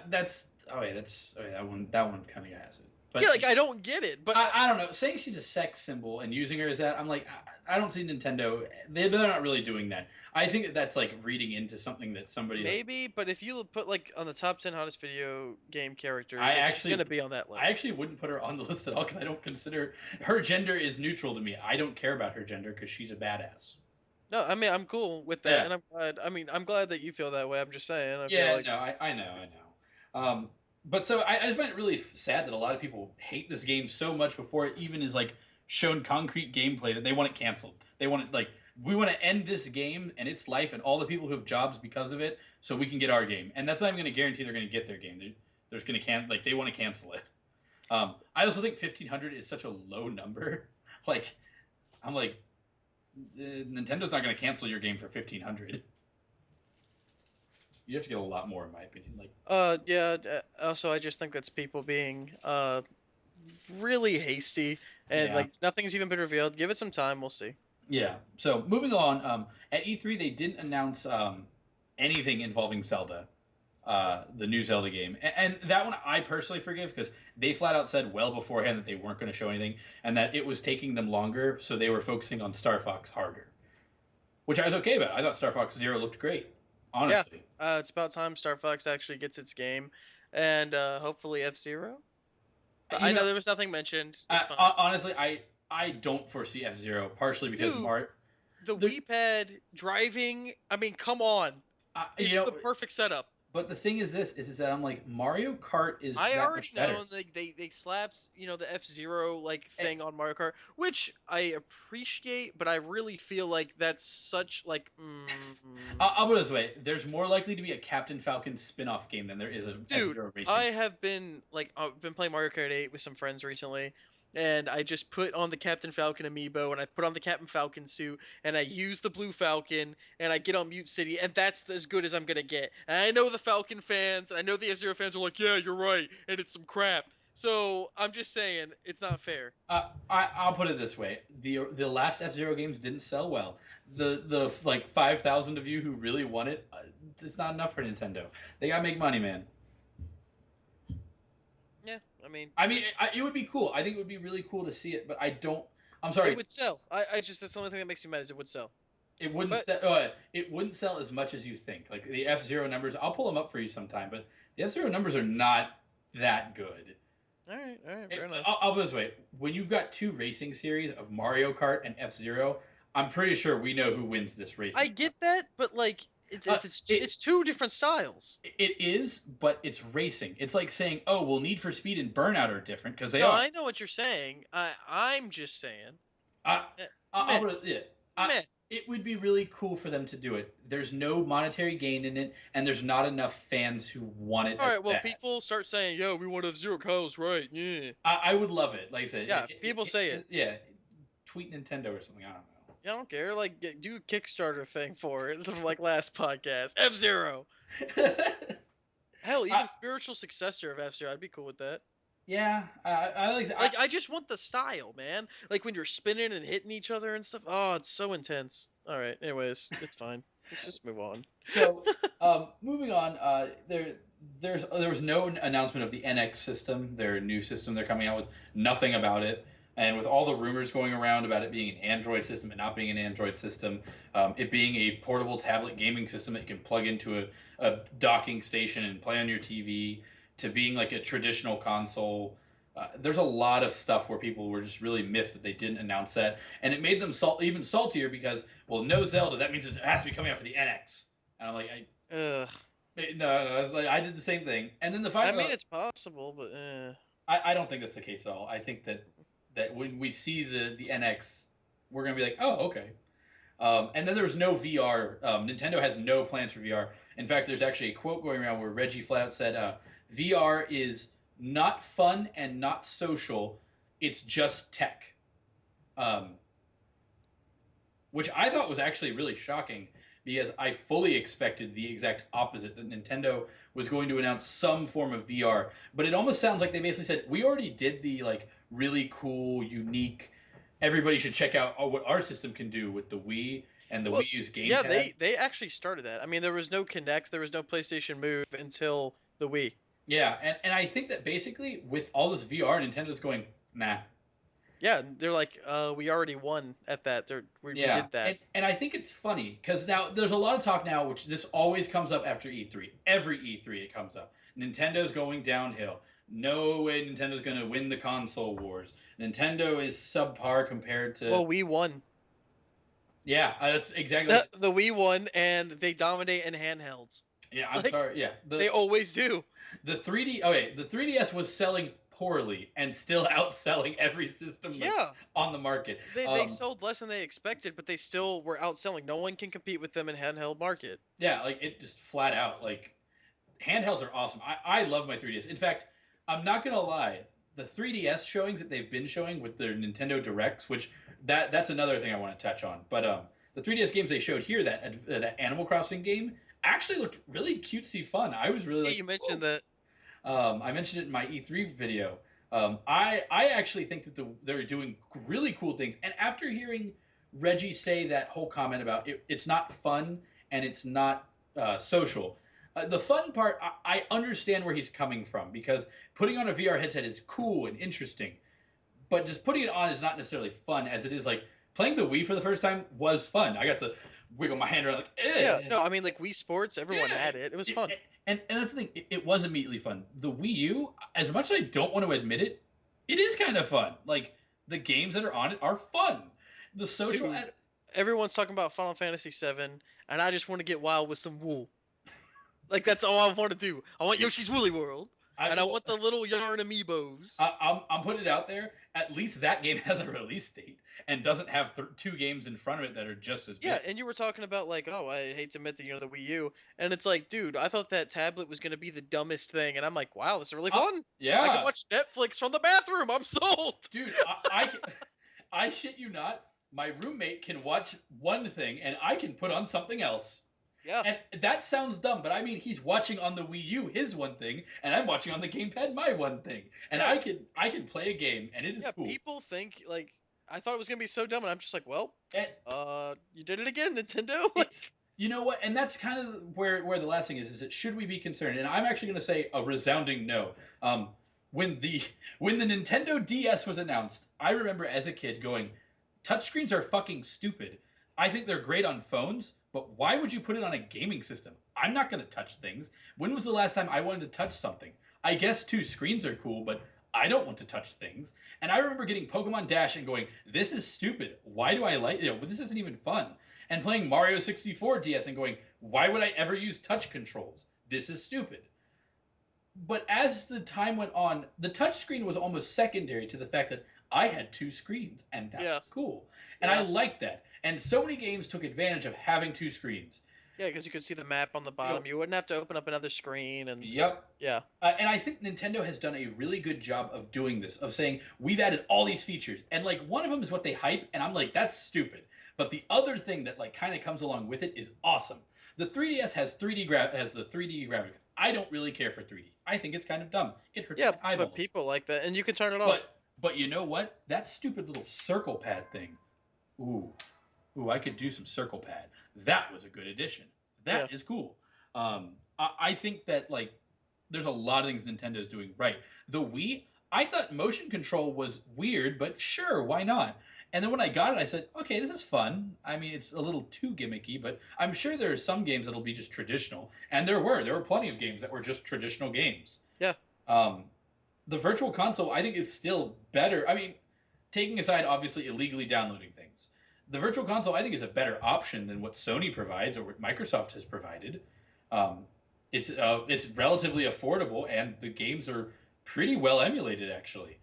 That one kind of has it. But yeah, like I don't get it. But I don't know. Saying she's a sex symbol and using her as that, I'm like, I don't see Nintendo. They're not really doing that. I think that's like reading into something that somebody maybe. But if you put like on the top 10 hottest video game characters, she's gonna be on that list. I actually wouldn't put her on the list at all because I don't consider her gender is neutral to me. I don't care about her gender because she's a badass. No, I mean I'm cool with that, and I'm glad. I mean I'm glad that you feel that way. I'm just saying. I know. But so I just find it really sad that a lot of people hate this game so much before it even is like shown concrete gameplay that they want it canceled. They want it like we want to end this game and its life and all the people who have jobs because of it so we can get our game. And that's not even going to guarantee they're going to get their game. They're just going to they want to cancel it. I also think 1,500 is such a low number. Like I'm like Nintendo's not going to cancel your game for 1,500. You have to get a lot more, in my opinion. Yeah. Also, I just think that's people being really hasty, and like nothing's even been revealed. Give it some time. We'll see. Yeah. So moving on, at E3 they didn't announce anything involving Zelda, the new Zelda game, and that one I personally forgive because they flat out said well beforehand that they weren't going to show anything, and that it was taking them longer, so they were focusing on Star Fox harder, which I was okay about. I thought Star Fox Zero looked great. Honestly. Yeah, it's about time Star Fox actually gets its game, and hopefully F-Zero. I know there was nothing mentioned. Honestly, I don't foresee F-Zero, partially because the Wii Pad driving. I mean, come on, it's the perfect setup. But the thing is that I'm like Mario Kart is that much better. I already know they slapped the F-Zero thing on Mario Kart, which I appreciate, but I really feel like that's such like. I'll put it this way: there's more likely to be a Captain Falcon spin-off game than there is a F-Zero racing. I have been I've been playing Mario Kart 8 with some friends recently. And I just put on the Captain Falcon amiibo, and I put on the Captain Falcon suit, and I use the Blue Falcon, and I get on Mute City, and that's as good as I'm gonna get. And I know the Falcon fans, and I know the F-Zero fans are like, yeah, you're right, and it's some crap. So I'm just saying, it's not fair. I'll put it this way: the last F-Zero games didn't sell well. The 5,000 of you who really want it, it's not enough for Nintendo. They gotta make money, man. Yeah, it would be cool. I think it would be really cool to see it, but I'm sorry. It would sell. That's the only thing that makes me mad is it would sell. It wouldn't sell. It wouldn't sell as much as you think. Like the F-Zero numbers, I'll pull them up for you sometime, but the F-Zero numbers are not that good. All right, fair enough. I'll put it this way: when you've got two racing series of Mario Kart and F-Zero, I'm pretty sure we know who wins this race. I get that, but like It's two different styles. It is, but it's racing. It's like saying, oh, well, Need for Speed and Burnout are different, because they No, are. I know what you're saying. I'm just saying. I, I'll Meh, put it, yeah. meh. It would be really cool for them to do it. There's no monetary gain in it, and there's not enough fans who want it All as right, well, bad. people start saying, "Yo, we want to have zero cows, right?" Yeah. I would love it. Like I said, Yeah, people say it. yeah, tweet Nintendo or something. I don't Yeah, I don't care. Like, do a Kickstarter thing for it, like last podcast. F-Zero. know. Hell, even spiritual successor of F-Zero, I'd be cool with that. Yeah, I like. I just want the style, man. Like when you're spinning and hitting each other and stuff. Oh, it's so intense. All right. Anyways, it's fine. Let's just move on. So, moving on. There was no announcement of the NX system, their new system they're coming out with. Nothing about it. And with all the rumors going around about it being an Android system and not being an Android system, it being a portable tablet gaming system that you can plug into a docking station and play on your TV, to being like a traditional console. There's a lot of stuff where people were just really miffed that they didn't announce that, and it made them even saltier because, well, no Zelda, that means it has to be coming out for the NX. And I'm like, Ugh. no, I was like, I did the same thing. And then the I final, mean, it's possible, but I don't think that's the case at all. I think that when we see the NX, we're gonna be like, oh, okay. And then there's no VR. Nintendo has no plans for VR. In fact, there's actually a quote going around where Reggie flat out said, VR is not fun and not social. It's just tech. Um, which I thought was actually really shocking, because I fully expected the exact opposite, that Nintendo was going to announce some form of VR. But it almost sounds like they basically said, we already did the like really cool, unique, everybody should check out what our system can do with the Wii and the well, Wii U's yeah, gamepad. they actually started that. I mean, there was no Kinect, there was no PlayStation Move until the Wii. Yeah, and I think that basically with all this VR, Nintendo's going, nah. Yeah, they're like, we already won at that. We Yeah, did that. and I think it's funny because now there's a lot of talk now, which this always comes up after E3. Every E3 it comes up. Nintendo's going downhill. No way Nintendo's going to win the console wars. Nintendo is subpar compared to. Well, we won. Yeah, that's exactly. The Wii won, and they dominate in handhelds. Yeah, I'm Like, sorry. Yeah, they always do. the 3D. Okay, the 3DS was selling poorly and still outselling every system Yeah. on the market. They sold less than they expected, but they still were outselling. No one can compete with them in handheld market. Yeah, like it just flat out like handhelds are awesome. I love my 3DS. In fact, I'm not gonna lie, the 3DS showings that they've been showing with their Nintendo Directs, which that's another thing I want to touch on. But the 3DS games they showed here, that Animal Crossing game, actually looked really cutesy fun. I was really like. You mentioned that. I mentioned it in my E3 video. I actually think that they're doing really cool things. And after hearing Reggie say that whole comment about it's not fun and it's not social, the fun part, I understand where he's coming from, because putting on a VR headset is cool and interesting, but just putting it on is not necessarily fun, as it is like playing the Wii for the first time was fun. I got to wiggle my hand around like, Yeah, no, I mean, like Wii Sports, everyone yeah, had it. It was fun. And that's the thing. It was immediately fun. The Wii U, as much as I don't want to admit it, it is kind of fun. Like the games that are on it are fun. The social. Dude, everyone's talking about Final Fantasy VII, and I just want to get wild with some wool. Like that's all I want to do. I want Yoshi's Woolly World, and I want the little yarn amiibos. I'm putting it out there. At least that game has a release date and doesn't have two games in front of it that are just as good. Yeah, and you were talking about like, oh, I hate to admit that the Wii U, and it's like, dude, I thought that tablet was gonna be the dumbest thing, and I'm like, wow, this is really fun. Yeah, I can watch Netflix from the bathroom. I'm sold. Dude, I shit you not. My roommate can watch one thing, and I can put on something else. Yeah. And that sounds dumb, but I mean, he's watching on the Wii U his one thing, and I'm watching on the gamepad my one thing, and yeah. I can play a game, and it is cool. People think like I thought it was gonna be so dumb, and I'm just like, well, you did it again, Nintendo. You know what? And that's kind of where the last thing is that should we be concerned? And I'm actually going to say a resounding no. When the Nintendo DS was announced, I remember as a kid going, touchscreens are fucking stupid. I think they're great on phones, but why would you put it on a gaming system? I'm not going to touch things. When was the last time I wanted to touch something? I guess two screens are cool, but I don't want to touch things. And I remember getting Pokemon Dash and going, this is stupid. Why do I like it? This isn't even fun. And playing Mario 64 DS and going, Why would I ever use touch controls? This is stupid. But as the time went on, the touchscreen was almost secondary to the fact that I had two screens, and that Yeah. was cool. And I Yeah. liked that. And so many games took advantage of having two screens. Yeah, because you could see the map on the You know, bottom. You wouldn't have to open up another screen, and yep. yeah. And I think Nintendo has done a really good job of doing this, of saying, we've added all these features. And, like, one of them is what they hype, and I'm like, that's stupid. But the other thing that, like, kind of comes along with it is awesome. The 3DS has has the 3D graphics. I don't really care for 3D. I think it's kind of dumb. It hurts Yeah, my but eyeballs. people like that, and you can turn it off. But you know what? That stupid little circle pad thing. Ooh, I could do some circle pad. That was a good addition. Yeah. That is cool. I think that, like, there's a lot of things Nintendo's doing right. The Wii, I thought motion control was weird, but sure, why not? And then when I got it, I said, okay, this is fun. I mean, it's a little too gimmicky, but I'm sure there are some games that'll be just traditional. And there were plenty of games that were just traditional games. Yeah. Um, the Virtual Console, I think, is still better. I mean, taking aside obviously illegally downloading things, the Virtual Console I think is a better option than what Sony provides or what Microsoft has provided. Um, it's relatively affordable and the games are pretty well emulated actually.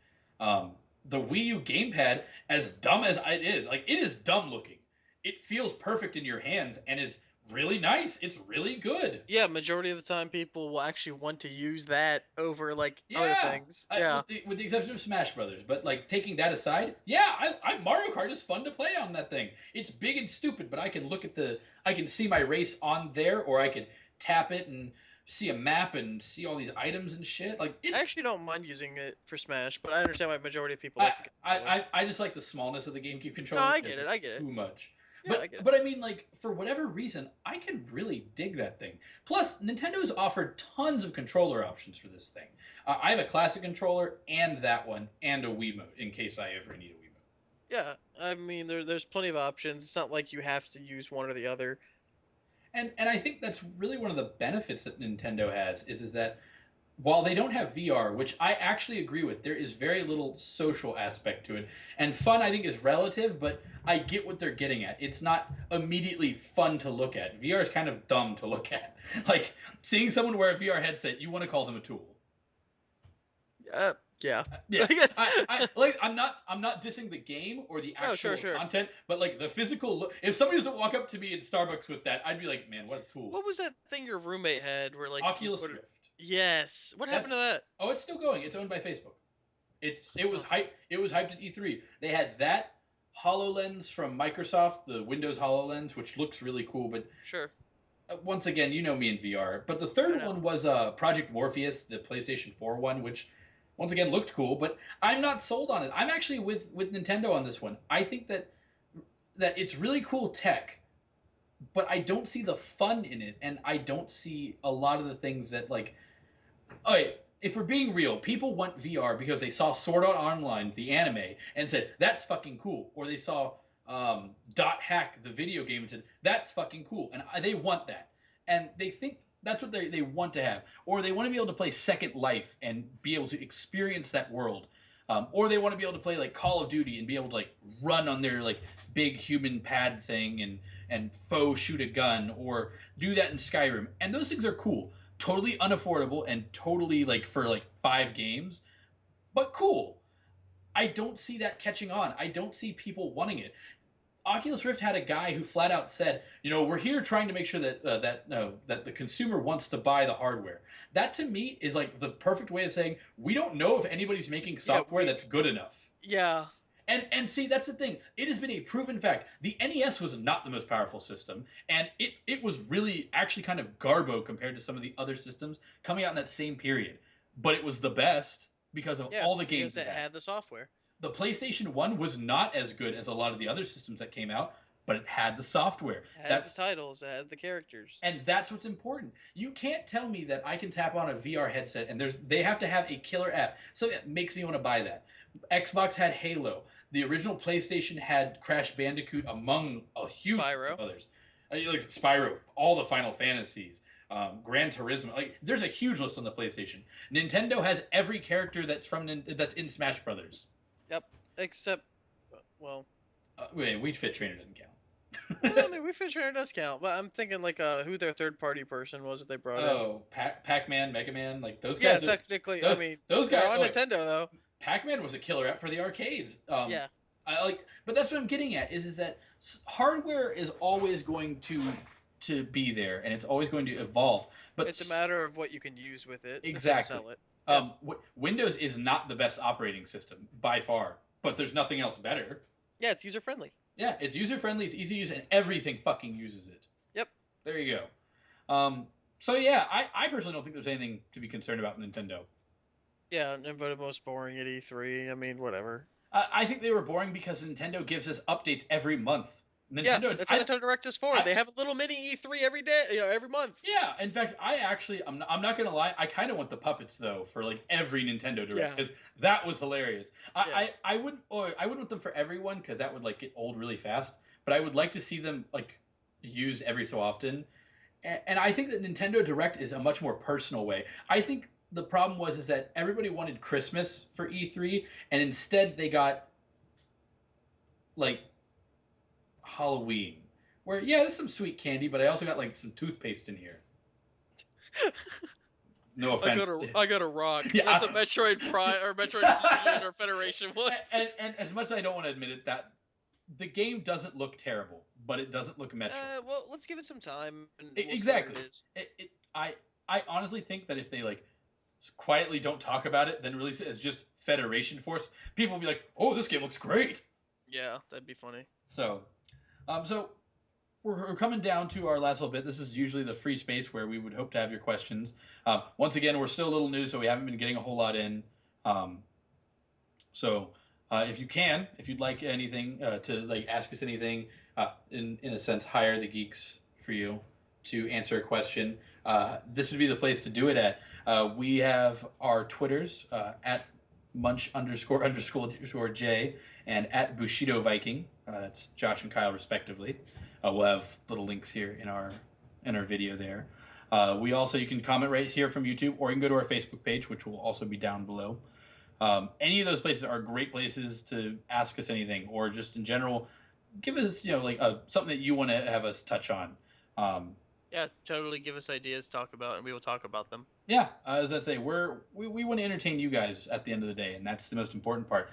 The Wii U gamepad, as dumb as it is, like it is dumb looking. It feels perfect in your hands and is really nice. It's really good. Yeah, majority of the time people will actually want to use that over like other Yeah, things. Yeah. with the exception of Smash Brothers, but like taking that aside, yeah, Mario Kart is fun to play on that thing. It's big and stupid, but I can see my race on there, or I could tap it and see a map and see all these items and shit. Like I it's, actually don't mind using it for Smash, but I understand why majority of people like the controller. I just like the smallness of the GameCube No, controller I because get it. I it's get it. too much. Yeah, I get it. But I mean, like for whatever reason, I can really dig that thing. Plus, Nintendo's offered tons of controller options for this thing. I have a classic controller and that one and a Wiimote in case I ever need a Wiimote. Yeah, I mean there's plenty of options. It's not like you have to use one or the other. And I think that's really one of the benefits that Nintendo has is that while they don't have VR, which I actually agree with, there is very little social aspect to it. And fun, I think, is relative, but I get what they're getting at. It's not immediately fun to look at. VR is kind of dumb to look at. Like, seeing someone wear a VR headset, you want to call them a tool. Yeah. Yeah, I'm not dissing the game or the Oh, actual sure. content, but like the physical look. If somebody was to walk up to me in Starbucks with that, I'd be like, man, what a tool. What was that thing your roommate had where like you Oculus put it? Rift. Yes. What happened That's to that? oh, it's still going. It's owned by Facebook. It was Oh, hype. It was hyped at E3. They had that HoloLens from Microsoft, the Windows HoloLens, which looks really cool. But sure. once again, you know me in VR. But the I third know. one was Project Morpheus, the PlayStation 4 one, which once again looked cool. But I'm not sold on it. I'm actually with Nintendo on this one. I think that it's really cool tech, but I don't see the fun in it, and I don't see a lot of the things that like. Oh, wait, if we're being real, people want VR because they saw Sword Art Online, the anime, and said that's fucking cool, or they saw Dot Hack, the video game, and said that's fucking cool, and they want that, and they think that's what they want to have, or they want to be able to play Second Life and be able to experience that world. Or they want to be able to play like Call of Duty and be able to like run on their like big human pad thing and faux shoot a gun or do that in Skyrim. And those things are cool, totally unaffordable and totally like for like 5 games, but cool. I don't see that catching on. I don't see people wanting it. Oculus Rift had a guy who flat out said, we're here trying to make sure that the consumer wants to buy the hardware. That to me is like the perfect way of saying we don't know if anybody's making Yeah, software that's good enough. Yeah. And see, that's the thing. It has been a proven fact. The NES was not the most powerful system, and it was really actually kind of garbo compared to some of the other systems coming out in that same period. But it was the best because of Yeah, all the games because it it had. had the software. The PlayStation 1 was not as good as a lot of the other systems that came out, but it had the software. It has the titles. It has the characters. And that's what's important. You can't tell me that I can tap on a VR headset and they have to have a killer app. So it makes me want to buy that. Xbox had Halo. The original PlayStation had Crash Bandicoot among a huge list Spyro. of others. Like Spyro, all the Final Fantasies, Gran Turismo. Like there's a huge list on the PlayStation. Nintendo has every character that's in Smash Brothers. Yep. Except, well. Wait, Wii Fit Trainer doesn't count. I mean, we fish does count, but I'm thinking like who their third party person was that they brought in. Oh, Pac-Man, Mega Man, like those Yeah, guys are technically, I those mean, those they're guys. on Oh, wait, Nintendo though. Pac-Man was a killer app for the arcades. Yeah, I like, but that's what I'm getting at is that hardware is always going to be there and it's always going to evolve. But it's a matter of what you can use with it to exactly, sell it. Yep. Windows is not the best operating system by far, but there's nothing else better. Yeah, it's user friendly. Yeah, it's user friendly, it's easy to use, and everything fucking uses it. Yep. There you go. So yeah, I personally don't think there's anything to be concerned about Nintendo. Yeah, and voted most boring at E3. I mean, whatever. I think they were boring because Nintendo gives us updates every month. Yeah, Nintendo, that's what Nintendo Direct is for. They have a little mini E3 every day, every month. Yeah, in fact, I'm not gonna lie, I kind of want the puppets though for like every Nintendo Direct because that was hilarious. I wouldn't want them for everyone because that would like get old really fast. But I would like to see them like used every so often. And I think that Nintendo Direct is a much more personal way. I think the problem was is that everybody wanted Christmas for E3, and instead they got like Halloween, where yeah, there's some sweet candy, but I also got like some toothpaste in here. No offense. I got a rock. Yeah, that's what Metroid Prime or Metroid Fusion or Federation was. And as much as I don't want to admit it, that the game doesn't look terrible, but it doesn't look Metroid. Well, let's give it some time. And exactly. I honestly think that if they like quietly don't talk about it, then release it as just Federation Force, people will be like, "Oh, this game looks great." Yeah, that'd be funny. So, so we're coming down to our last little bit. This is usually the free space where we would hope to have your questions. Once again, we're still a little new, so we haven't been getting a whole lot in. So if you'd like anything to like ask us anything, in a sense, hire the geeks for you to answer a question. This would be the place to do it at. We have our Twitters at munch__J and at Bushido Viking. That's Josh and Kyle respectively. We'll have little links here in our video there. We also, you can comment right here from YouTube, or you can go to our Facebook page, which will also be down below. Any of those places are great places to ask us anything, or just in general, give us like something that you want to have us touch on. Yeah, totally. Give us ideas, talk about, and we will talk about them. Yeah, as I say, we want to entertain you guys at the end of the day, and that's the most important part.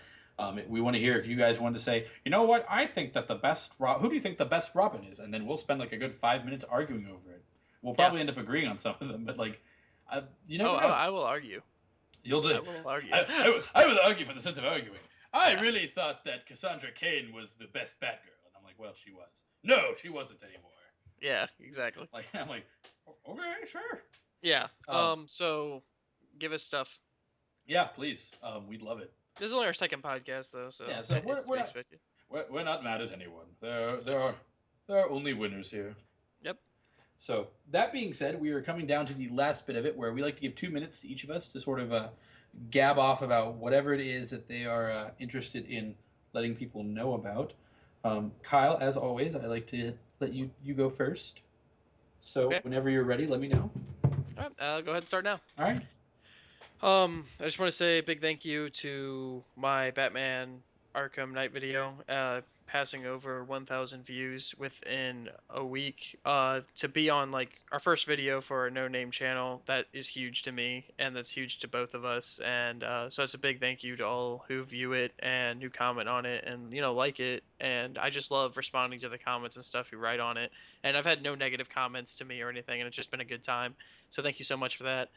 We want to hear if you guys want to say, you know what, I think that who do you think the best Robin is? And then we'll spend like a good 5 minutes arguing over it. We'll probably end up agreeing on some of them, but like, you never know. I will argue. You'll do. I will argue. I will argue for the sense of arguing. I really thought that Cassandra Cain was the best Batgirl, and I'm like, well, she was. No, she wasn't anymore. Yeah, exactly. Like I'm like, okay, sure. Yeah. So, give us stuff. Yeah, please. We'd love it. This is only our second podcast, though, so yeah. So we're not mad at anyone. There are only winners here. Yep. So that being said, we are coming down to the last bit of it, where we like to give 2 minutes to each of us to sort of gab off about whatever it is that they are interested in letting people know about. Kyle, as always, I like to let you go first. So whenever you're ready, let me know. All right, go ahead and start now. All right. I just want to say a big thank you to my Batman Arkham Knight video, passing over 1,000 views within a week. To be on like our first video for a no-name channel, that is huge to me, and that's huge to both of us. And so it's a big thank you to all who view it and who comment on it and like it. And I just love responding to the comments and stuff you write on it. And I've had no negative comments to me or anything, and it's just been a good time. So thank you so much for that.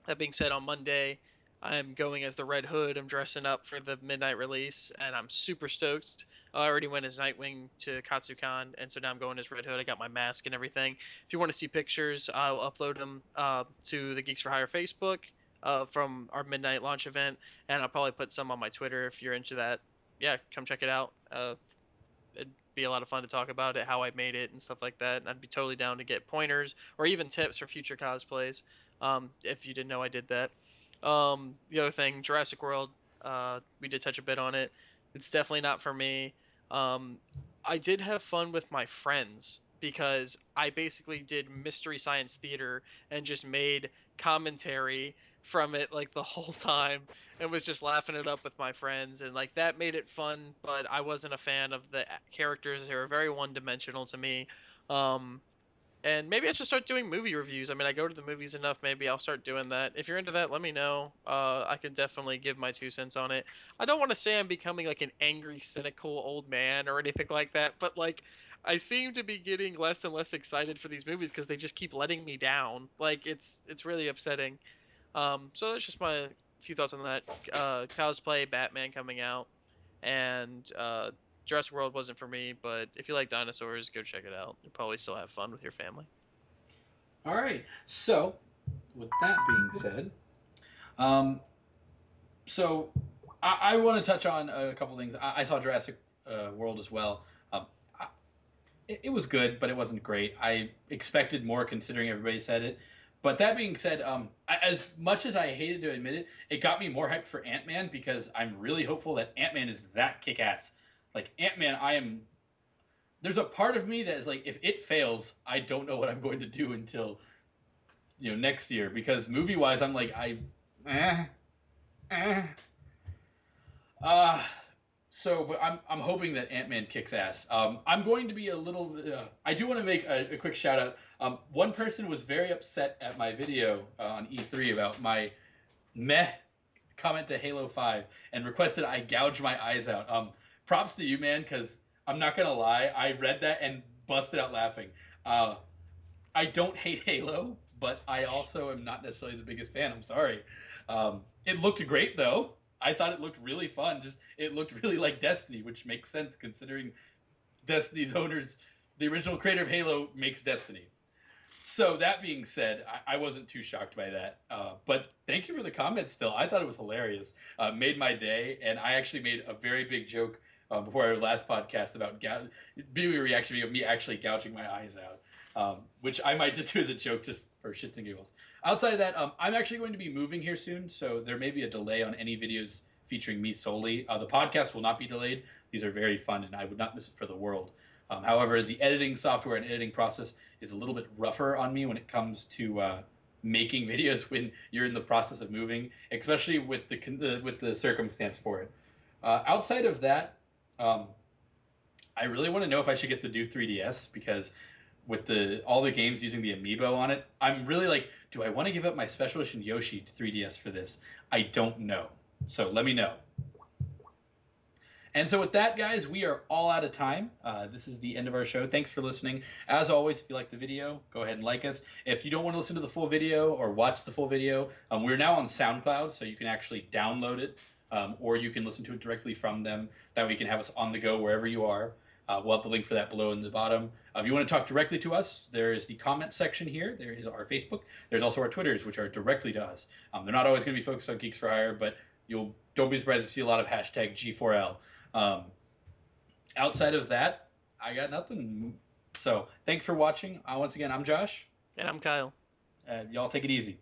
That being said, on Monday, I'm going as the Red Hood. I'm dressing up for the midnight release, and I'm super stoked. I already went as Nightwing to Katsucon, and so now I'm going as Red Hood. I got my mask and everything. If you want to see pictures, I'll upload them to the Geeks For Hire Facebook from our midnight launch event, and I'll probably put some on my Twitter if you're into that. Yeah, come check it out. It'd be a lot of fun to talk about it, how I made it, and stuff like that. And I'd be totally down to get pointers or even tips for future cosplays. If you didn't know I did that. The other thing, Jurassic World, we did touch a bit on it. It's definitely not for me. I did have fun with my friends because I basically did Mystery Science Theater and just made commentary from it like the whole time and was just laughing it up with my friends, and like that made it fun, but I wasn't a fan of the characters. They were very one-dimensional to me. Um and maybe I should start doing movie reviews. I mean, I go to the movies enough. Maybe I'll start doing that. If you're into that, let me know. I can definitely give my 2 cents on it. I don't want to say I'm becoming like an angry, cynical old man or anything like that, but like I seem to be getting less and less excited for these movies because they just keep letting me down. Like it's really upsetting. So that's just my few thoughts on that. Cosplay Batman coming out, and Jurassic World wasn't for me, but if you like dinosaurs, go check it out. You'll probably still have fun with your family. All right. So, with that being said, um, so I want to touch on a couple things. I saw Jurassic World as well. I, it was good, but it wasn't great. I expected more considering everybody said it. But that being said, as much as I hated to admit it, it got me more hyped for Ant-Man because I'm really hopeful that Ant-Man is that kick-ass. Like Ant-Man, there's a part of me that is like, if it fails, I don't know what I'm going to do until next year because movie-wise, I'm like eh, eh. Uh, but I'm hoping that Ant-Man kicks ass. I'm going to be a little. I do want to make a quick shout out. One person was very upset at my video on E3 about my meh comment to Halo 5 and requested I gouge my eyes out. Props to you, man, because I'm not gonna lie, I read that and busted out laughing. Uh, I don't hate Halo, but I also am not necessarily the biggest fan. I'm sorry. It looked great though. I thought it looked really fun. Just it looked really like Destiny, which makes sense considering Destiny's owners, the original creator of Halo, makes Destiny. So that being said, I wasn't too shocked by that. But thank you for the comments. Still, I thought it was hilarious. Made my day, and I actually made a very big joke before our last podcast about BB reaction of me actually gouging my eyes out, which I might just do as a joke just for shits and giggles. Outside of that, I'm actually going to be moving here soon, so there may be a delay on any videos featuring me solely. The podcast will not be delayed. These are very fun, and I would not miss it for the world. However, the editing software and editing process is a little bit rougher on me when it comes to making videos when you're in the process of moving, especially with the circumstance for it. Outside of that, I really want to know if I should get the new 3DS because with all the games using the amiibo on it, I'm really like, do I want to give up my special edition Yoshi to 3DS for this? I don't know. So let me know. And so with that, guys, we are all out of time. This is the end of our show. Thanks for listening. As always, if you like the video, go ahead and like us. If you don't want to listen to the full video or watch the full video, we're now on SoundCloud, so you can actually download it, or you can listen to it directly from them. That way you can have us on the go wherever you are. We'll have the link for that below in the bottom. If you want to talk directly to us, there is the comment section here. There is our Facebook. There's also our Twitters, which are directly to us. They're not always going to be focused on Geeks for Hire, but don't be surprised if you see a lot of hashtag G4L. Outside of that, I got nothing. So thanks for watching. Once again, I'm Josh. And I'm Kyle. Y'all take it easy.